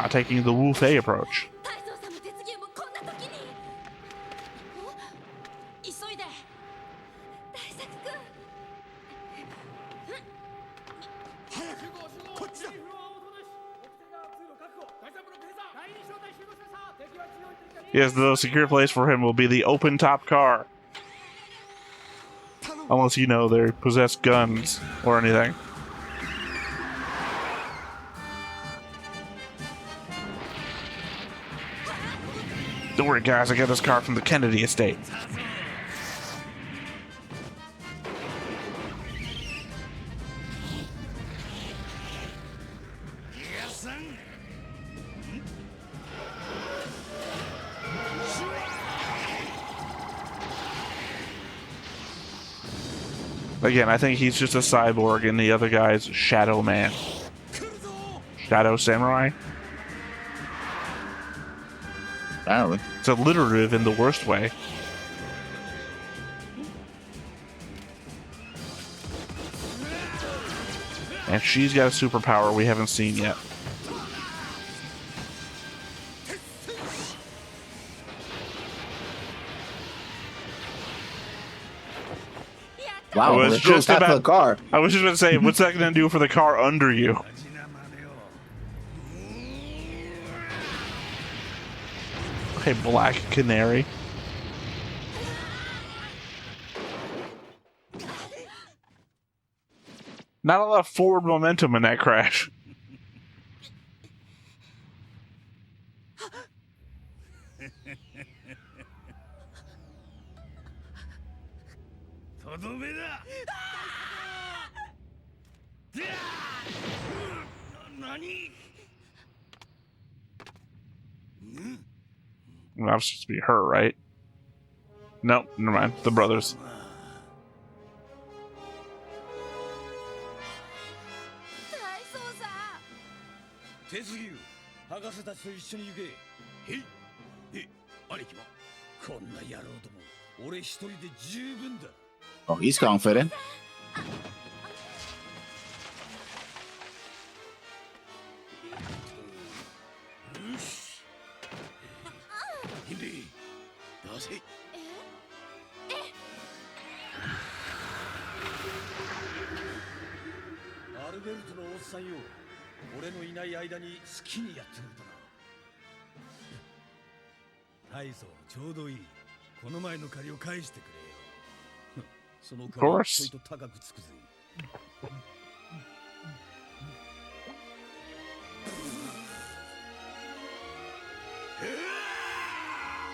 B: Taking the Wu Fei approach. Yes, the secure place for him will be the open top car. Unless, you know, they possess guns or anything. Don't worry, guys, I got this car from the Kennedy estate. Again, I think he's just a cyborg and the other guy's Shadow Man. Shadow Samurai?
A: Apparently.
B: It's alliterative in the worst way. And she's got a superpower we haven't seen yet.
A: Wow,
B: I was just about
A: the car.
B: I was just about to say, what's that going to do for the car under you? Hey, Black Canary. Not a lot of forward momentum in that crash. Well, that was supposed to be her, right? Nope, never mind. The brothers.
A: Oh, he's confident.
B: Of course.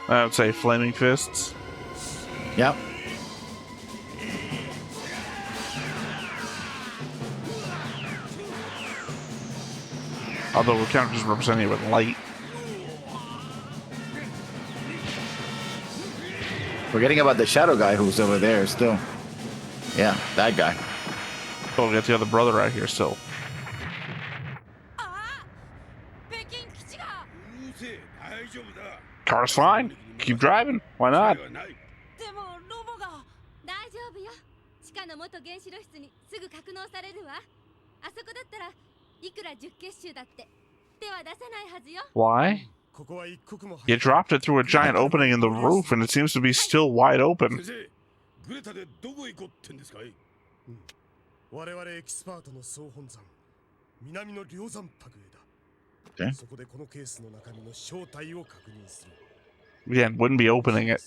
B: I would say flaming fists.
A: Yep.
B: Although we're kind of just representing it with light.
A: Forgetting about the shadow guy who's over there still. Yeah, that guy.
B: Oh, we got the other brother right here still. Car's fine. Keep driving. Why not? Why? You dropped it through a giant opening in the roof and it seems to be still wide open.
A: Okay.
B: Again, wouldn't be opening it.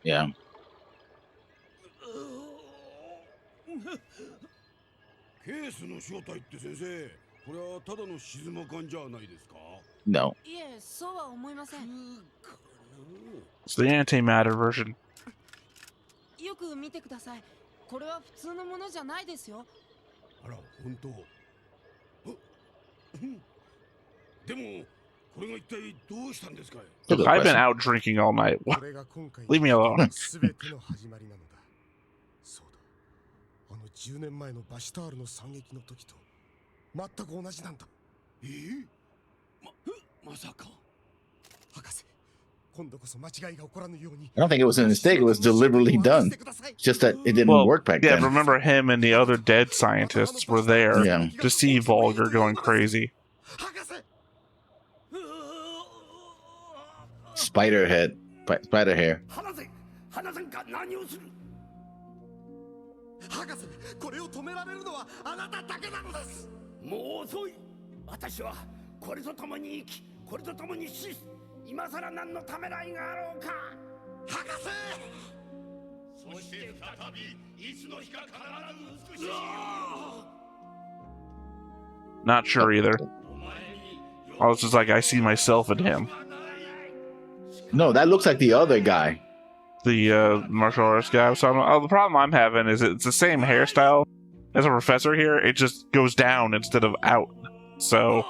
A: Yeah.
L: ケースの正体って先生、これはただの静ま感じゃないですか？
A: No.
I: いえ、そうは思いません。
B: It's the antimatter version.
I: よく見てください。これは普通のものじゃないですよ。
L: あら、本当。でも、これが一体どうしたんですかい？
B: Look, I've been out drinking all night. What? Leave me alone.
H: すべての始まりなのだ。そうだ。10年前のバシタールの惨劇の時と全く同じなんだ。まさか。博士、今度こそ間違いが起こらぬように。
A: I don't think it was a mistake. It was deliberately done. It's just that it didn't work back
B: yeah,
A: then.
B: remember him and the other dead scientists were there to see Vulgar going crazy.
A: Spider head. Spider hair.
H: 博士、これを止められるのはあなただけなのです。
J: もう遅い。私はこれと共に生き、これと共に死す。今さら何のためらいがあろうか。
H: 博士。
E: そして再びいつの日か必ず美しい。
B: Not sure either. I was just like, I see myself in him.
A: No, that looks like the other guy.
B: The martial arts guy I was talking about. Oh, the problem I'm having is it's the same hairstyle as a professor here. It just goes down instead of out. So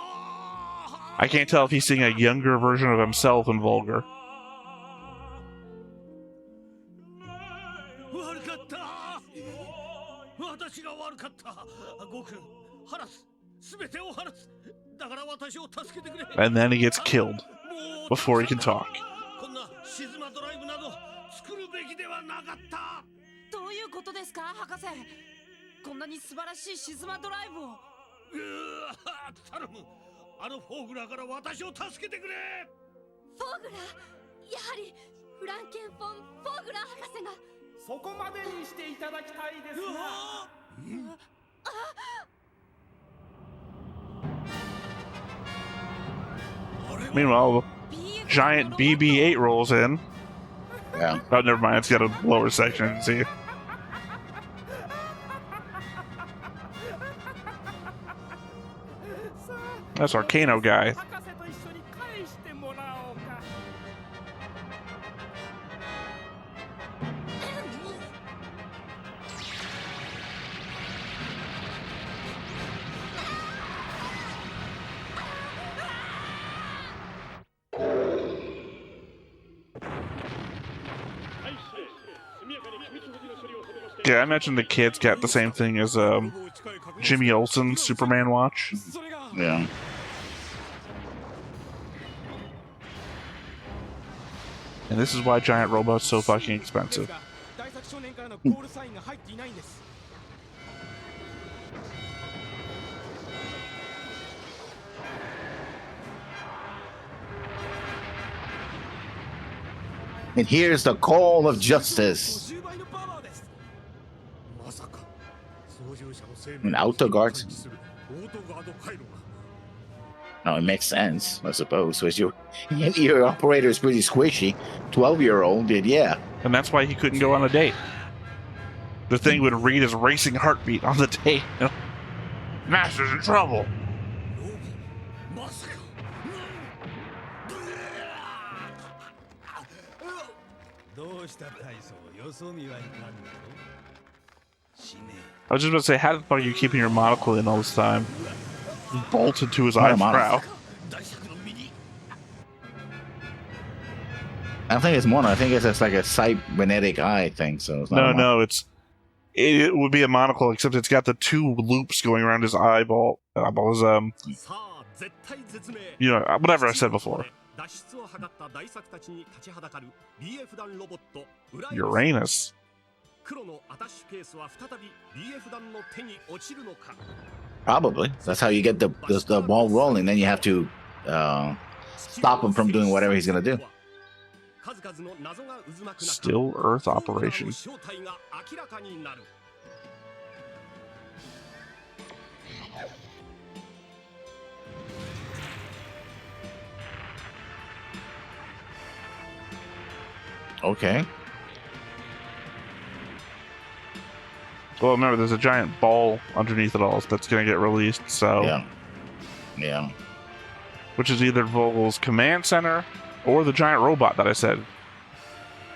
B: I can't tell if he's seeing a younger version of himself in Vulgar.
H: 悪かった。私が悪かった。ゴくん、晴らす。すべてを晴らす。だから私を助けてくれ。
B: And then he gets killed before he can talk.
H: こんな静まドライブなど作るべきではなかった。
I: どういうことですか、博士。こんなに素晴らしい静まドライブを。
H: 頼む。あのフォーグラーから私を助けてくれ。
G: フォーグラー、やはりフランケンフォン・フォーグラー博士が。
M: そこまでにしていただきたいですが。
B: Meanwhile, giant BB-8 rolls in.
A: Yeah.
B: Oh, never mind. It's got a lower section. See. That's Arcano guy. Yeah, I mentioned the kids got the same thing as Jimmy Olsen's Superman watch.
A: Yeah.
B: And this is why giant robots so fucking expensive.
A: And here's the call of justice. An auto guard. No, it makes sense, I suppose. So your operator is pretty squishy. 12-year-old did, yeah.
B: And that's why he couldn't go on a date. The thing would read his racing heartbeat on the date. Master's in trouble. I was just about to say, how the fuck are you keeping your monocle in all this time? Bolted to his eyebrow.
A: I don't think it's mono. I think it's just like a cybernetic eye thing. So it's not
B: no, it would be a monocle, except it's got the two loops going around his eyeball. You know, whatever I said before. Uranus.
A: Probably. That's how you get the ball rolling. Then you have to stop him from doing whatever he's gonna do.
B: Still Earth operation.
A: Okay.
B: Well, remember, there's a giant ball underneath it all that's going to get released, so...
A: Yeah.
B: Which is either Vogel's command center or the giant robot that I said.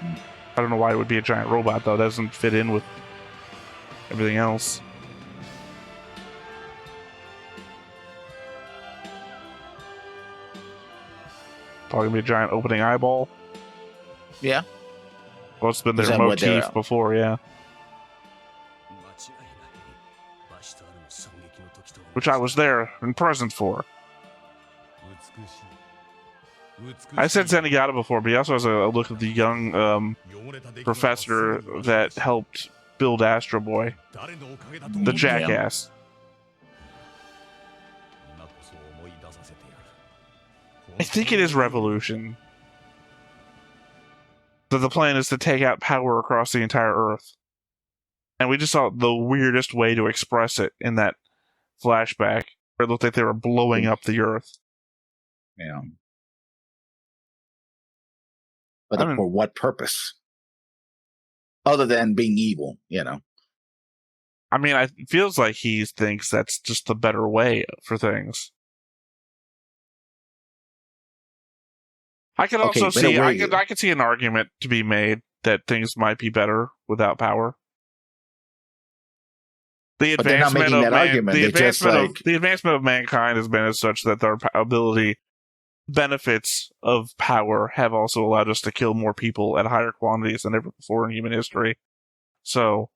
B: I don't know why it would be a giant robot, though. That doesn't fit in with everything else. Probably going to be a giant opening eyeball.
A: Yeah.
B: Well, it's been their
A: Is that what they're-
B: motif before, yeah. Which I was there and present for. I said Zenigata before, but he also has a look at the young professor that helped build Astro Boy. The jackass. I think it is Revolution. So the plan is to take out power across the entire Earth. And we just saw the weirdest way to express it in that flashback. Where it looked like they were blowing up the Earth.
A: Yeah. But for what purpose? Other than being evil, you know.
B: I mean, it feels like he thinks that's just the better way for things. I could also see, I could see an argument to be made that things might be better without power. The advancement of mankind has been as such that their ability benefits of power have also allowed us to kill more people at higher quantities than ever before in human history. So,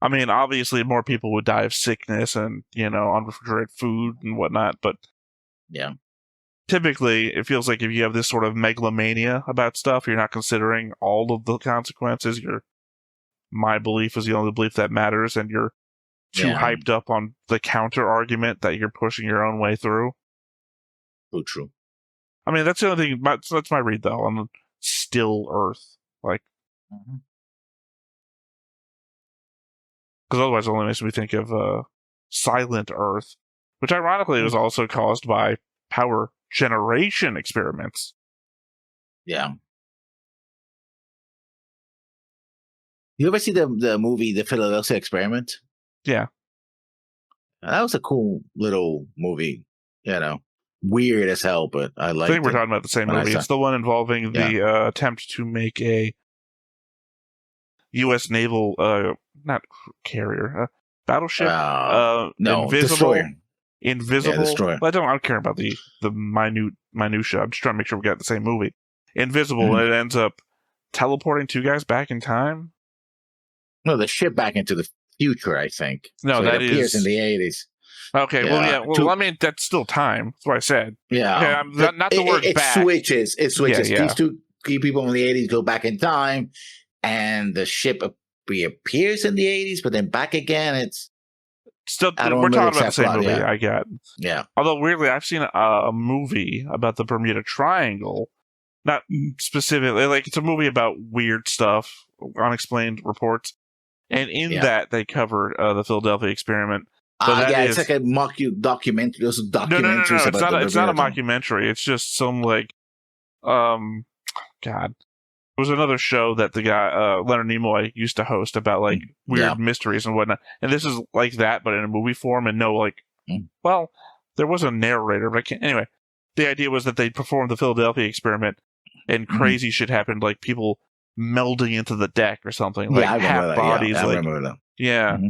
B: I mean, obviously more people would die of sickness and, unrefrigerated food and whatnot, but
A: yeah.
B: Typically, it feels like if you have this sort of megalomania about stuff, you're not considering all of the consequences. My belief is the only belief that matters, and you're too hyped up on the counter argument that you're pushing your own way through.
A: So true.
B: I mean, that's the only thing. That's my read, though, on still Earth. Because otherwise it only makes me think of Silent Earth, which ironically was also caused by power generation experiments.
A: Yeah. You ever see the movie The Philadelphia Experiment?
B: Yeah.
A: That was a cool little movie, Weird as hell, but I liked it.
B: I think we're talking about the same movie. It's the one involving the attempt to make a U.S. naval, not carrier, battleship,
A: no,
B: invisible.
A: destroyer.
B: Invisible.
A: Yeah, destroyer.
B: I don't care about the minutia. I'm just trying to make sure we got the same movie. Invisible, and it ends up teleporting two guys back in time.
A: No, the ship back into the future, I think.
B: No,
A: so
B: that
A: appears
B: is
A: in the 80s.
B: Okay, well, I mean, that's still time. That's what I said.
A: Yeah.
B: Okay, not the word
A: it
B: back.
A: Switches. It switches.
B: Yeah.
A: These two people in the 80s go back in time, and the ship reappears in the 80s, but then back again. It's
B: still, we're talking about the same movie. I get.
A: Yeah.
B: Although, weirdly, I've seen a movie about the Bermuda Triangle. Not specifically, it's a movie about weird stuff, unexplained reports. And in that, they covered the Philadelphia experiment. But
A: it's like a documentary. There's documentaries
B: No.
A: about
B: It's not a mockumentary. It's just some God. It was another show that the guy Leonard Nimoy used to host about weird mysteries and whatnot. And this is like that, but in a movie form. And well, there was a narrator, but I can't. Anyway, the idea was that they performed the Philadelphia experiment, and crazy shit happened, like people melding into the deck or something, half bodies.
A: I remember that.
B: Yeah.
A: Mm-hmm.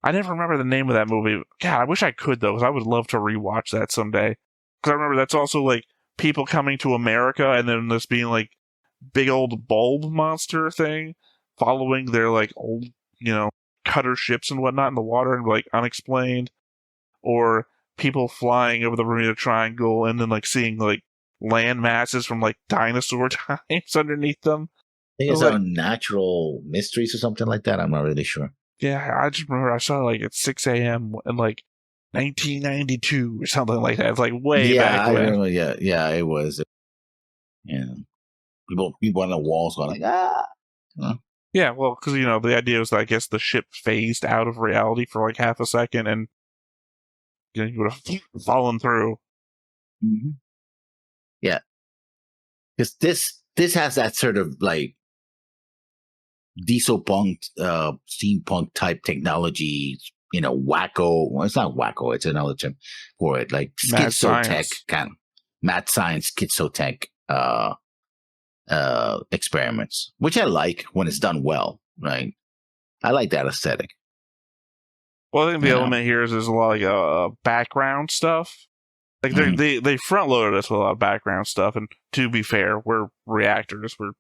B: I never remember the name of that movie. God, I wish I could, though, because I would love to rewatch that someday. Because I remember that's also, people coming to America, and then this being, big old bulb monster thing, following their, old, cutter ships and whatnot in the water, and, unexplained. Or people flying over the Bermuda Triangle, and then, seeing, land masses from, dinosaur times underneath them.
A: I think it's Unnatural Mysteries or something like that. I'm not really sure.
B: Yeah, I just remember I saw at 6 a.m. in 1992 or something like that. It's way back when.
A: I remember, yeah, it was. Yeah, people on the walls going
B: Yeah, well, because the idea was that I guess the ship phased out of reality for half a second, and you would have fallen through.
A: Mm-hmm. Yeah, because this has that sort of diesel punk, steampunk type technology. Wacko. Well, it's not wacko. It's another term for it, like
B: Mad
A: schizotech
B: science.
A: kind of mad science, schizotech experiments, which I like when it's done well. Right, I like that aesthetic.
B: Well, I think the element here is there's a lot of background stuff. Like they front loaded us with a lot of background stuff, and to be fair, we're reactors. We're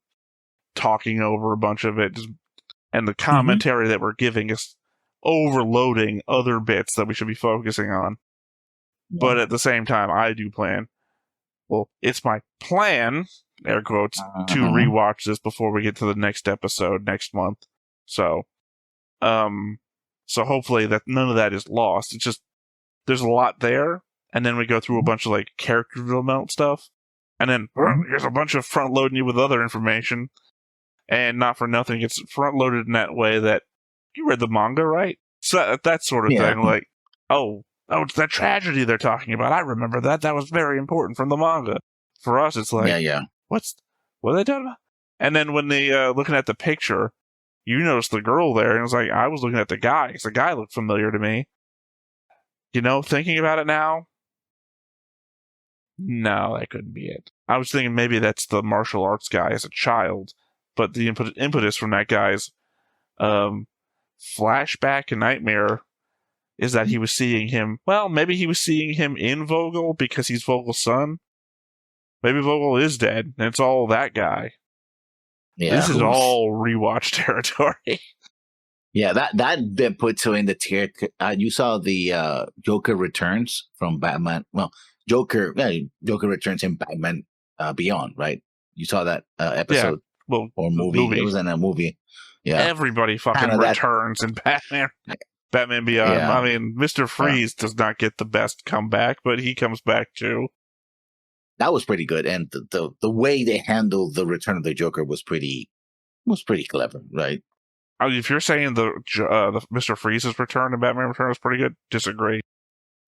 B: talking over a bunch of it, and the commentary that we're giving is overloading other bits that we should be focusing on. Yeah. But at the same time, I do plan. Well, it's my plan, air quotes, to rewatch this before we get to the next episode next month. So hopefully that none of that is lost. It's just there's a lot there, and then we go through a bunch of like character development stuff, and then here's a bunch of front loading you with other information, and not for nothing, it's front loaded in that way that you read the manga, right? So that sort of thing, like it's that tragedy they're talking about. I remember that. That was very important from the manga. For us, it's like, what are they talking about? And then when they looking at the picture, you notice the girl there, and it's like, I was looking at the guy, because the guy looked familiar to me. Thinking about it now, no, that couldn't be it. I was thinking maybe that's the martial arts guy as a child, but the impetus from that guy's flashback and nightmare is that he was seeing him. Well, maybe he was seeing him in Vogel because he's Vogel's son. Maybe Vogel is dead, and it's all that guy. Yeah, this is all rewatch territory.
A: Yeah, that bit puts you in the tier. You saw the Joker Returns from Batman. Well, Joker Returns in Batman Beyond, right? You saw that episode or movie. It was in a movie. Yeah,
B: everybody fucking returns in Batman. Batman Beyond. Yeah. I mean, Mr. Freeze does not get the best comeback, but he comes back too.
A: That was pretty good, and the way they handled the Return of the Joker was pretty clever, right?
B: If you're saying the Mr. Freeze's return in Batman Return was pretty good, disagree.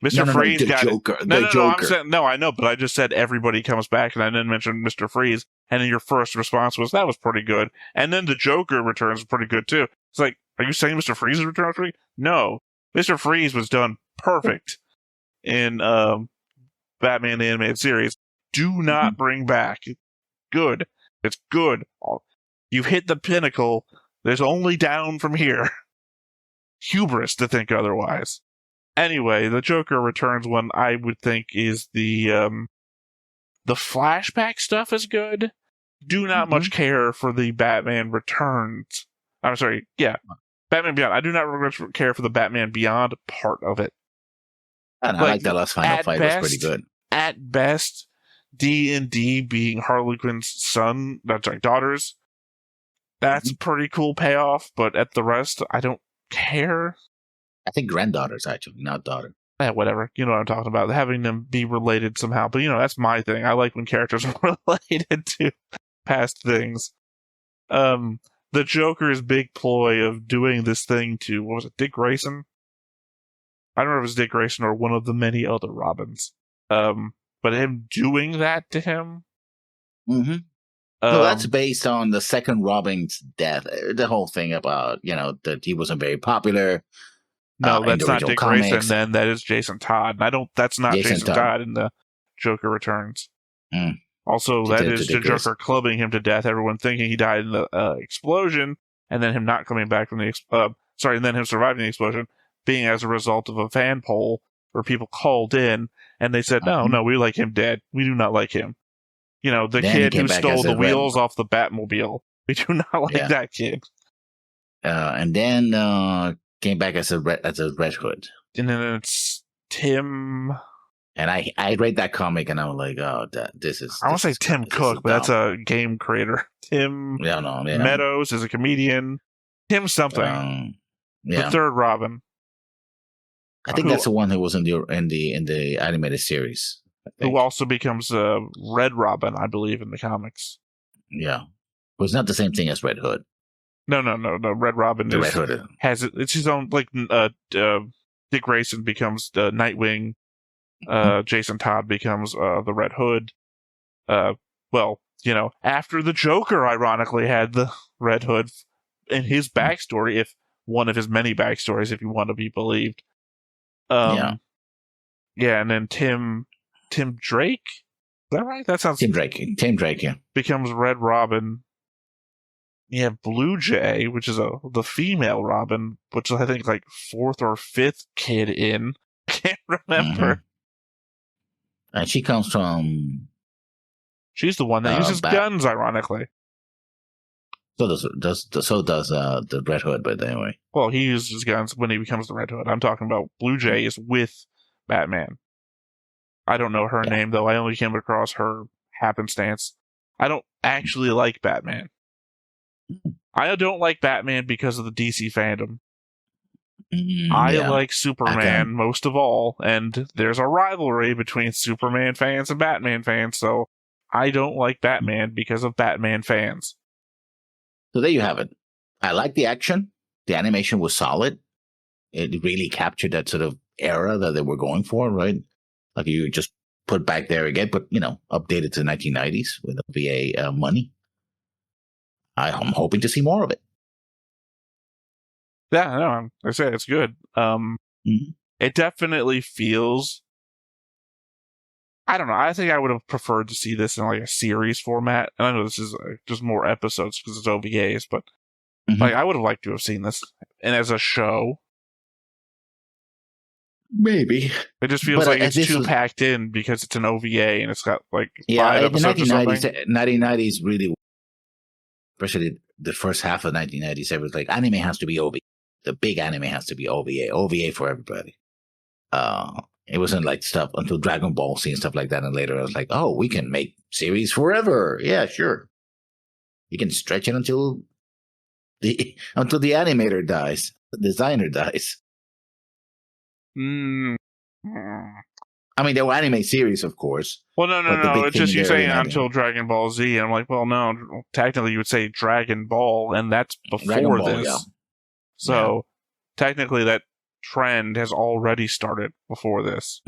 B: Mr. Freeze got
A: Joker.
B: No, I'm saying, no, I know, but I just said everybody comes back, and I didn't mention Mr. Freeze. And then your first response was that was pretty good, and then the Joker returns was pretty good too. It's like, are you saying Mr. Freeze's return was pretty? No, Mr. Freeze was done perfect in Batman the Animated Series. Do not bring back. Good. It's good. You've hit the pinnacle. There's only down from here. Hubris to think otherwise. Anyway, the Joker Returns one I would think is the flashback stuff is good. Do not much care for the Batman Returns. I'm sorry, Batman Beyond. I do not much care for the Batman Beyond part of it.
A: And I like that last final fight was pretty good.
B: At best, D&D being Harley Quinn's daughters. That's a pretty cool payoff, but at the rest, I don't care.
A: I think granddaughters, actually, not daughter.
B: Yeah, whatever. You know what I'm talking about. Having them be related somehow. But, that's my thing. I like when characters are related to past things. The Joker's big ploy of doing this thing to, what was it, Dick Grayson? I don't know if it was Dick Grayson or one of the many other Robins. But him doing that to him?
A: So that's based on the second Robin's death. The whole thing about, that he wasn't very popular.
B: No, that's not Dick Grayson, then. That is Jason Todd. That's not Jason Todd in the Joker Returns. Also, that is the Joker clubbing him to death, everyone thinking he died in the explosion, and then him not coming back from the and then him surviving the explosion, being as a result of a fan poll where people called in, and they said, no, we like him dead. We do not like him. The kid who stole the wheels off the Batmobile. We do not like that kid.
A: And then came back as a Red Hood.
B: And then it's Tim.
A: And I read that comic and I was like, this is.
B: I want to say Tim Cook, but that's a game creator. Tim Meadows is a comedian. Tim something. The third Robin.
A: I think that's the one who was in the animated series.
B: Who also becomes Red Robin, I believe, in the comics.
A: Yeah. But it's not the same thing as Red Hood.
B: No. Red Robin
A: Red Hood.
B: It's his own, like, Dick Grayson becomes Nightwing. Jason Todd becomes the Red Hood. After the Joker, ironically, had the Red Hood in his backstory, if one of his many backstories, if you want to be believed. Yeah, and then Tim Drake, is that right? That sounds
A: Tim Drake, yeah,
B: becomes Red Robin. You have Blue Jay, which is the female Robin, which is, I think, like 4th or 5th kid in. I can't remember.
A: And she comes from.
B: She's the one that uses guns, ironically.
A: So does the Red Hood, but anyway.
B: Well, he uses guns when he becomes the Red Hood. I'm talking about Blue Jay is with Batman. I don't know her name, though. I only came across her happenstance. I don't actually like Batman. I don't like Batman because of the DC fandom. I like Superman most of all, and there's a rivalry between Superman fans and Batman fans, so I don't like Batman because of Batman fans.
A: So there you have it. I like the action. The animation was solid. It really captured that sort of era that they were going for, right? Like you just put back there again, but, updated to the 1990s with the VA money. I'm hoping to see more of it.
B: Yeah, no, I say it's good. It definitely feels. I don't know. I think I would have preferred to see this in like a series format. And I know this is just more episodes because it's OVAs, but like I would have liked to have seen this and as a show.
A: Maybe
B: it just feels like it's too packed in because it's an OVA and it's got like 5 episodes
A: the 1990s,
B: 1990s
A: really, especially the first half of 1990s, it was like anime has to be OVA. The big anime has to be OVA for everybody. It wasn't like stuff until Dragon Ball Z and stuff like that, and later I was like, oh, we can make series forever. Yeah, sure. You can stretch it until the animator dies, the designer dies. I mean, there were anime series, of course.
B: Well, no. It's just you saying until Dragon Ball Z. And I'm like, well, no. Technically, you would say Dragon Ball, and that's before this. Yeah. So, technically, that trend has already started before this.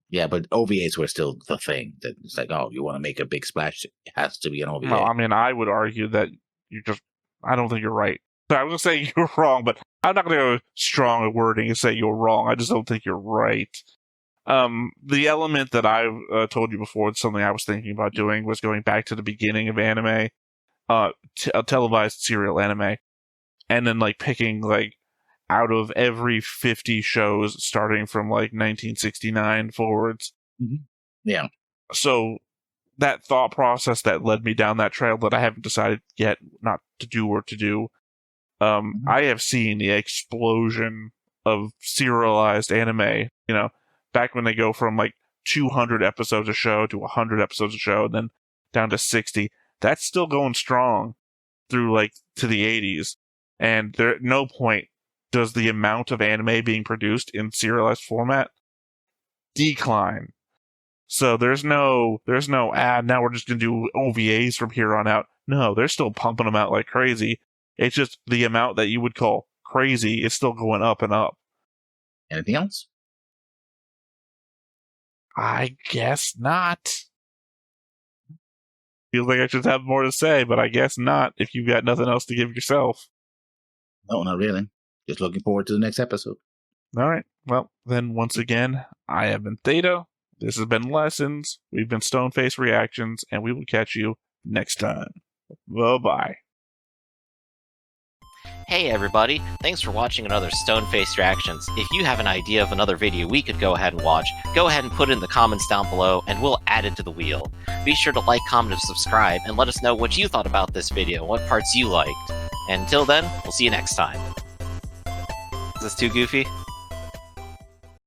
A: Yeah, but OVAs were still the thing. That it's like, oh, you want to make a big splash, it has to be an OVA.
B: No, I mean, I would argue that I don't think you're right. I was going to say you're wrong, but I'm not going to go strong wording and say you're wrong. I just don't think you're right. The element that I told you before, something I was thinking about doing, was going back to the beginning of anime, a televised serial anime, and then like picking like out of every 50 shows starting from like 1969 forwards.
A: Yeah.
B: So that thought process that led me down that trail that I haven't decided yet not to do or to do. I have seen the explosion of serialized anime, back when they go from like 200 episodes a show to 100 episodes a show, and then down to 60. That's still going strong through like to the 80s. And there at no point does the amount of anime being produced in serialized format decline. So there's no now we're just going to do OVAs from here on out. No, they're still pumping them out like crazy. It's just the amount that you would call crazy is still going up and up.
A: Anything else?
B: I guess not. Feels like I should have more to say, but I guess not if you've got nothing else to give yourself.
A: No, not really. Just looking forward to the next episode.
B: All right. Well, then once again, I have been Theta. This has been Lessons. We've been Stoneface Reactions, and we will catch you next time. Bye-bye.
N: Hey everybody, thanks for watching another Stoneface Reactions. If you have an idea of another video we could go ahead and watch, go ahead and put it in the comments down below and we'll add it to the wheel. Be sure to like, comment, and subscribe, and let us know what you thought about this video and what parts you liked. And until then, we'll see you next time. Is this too goofy?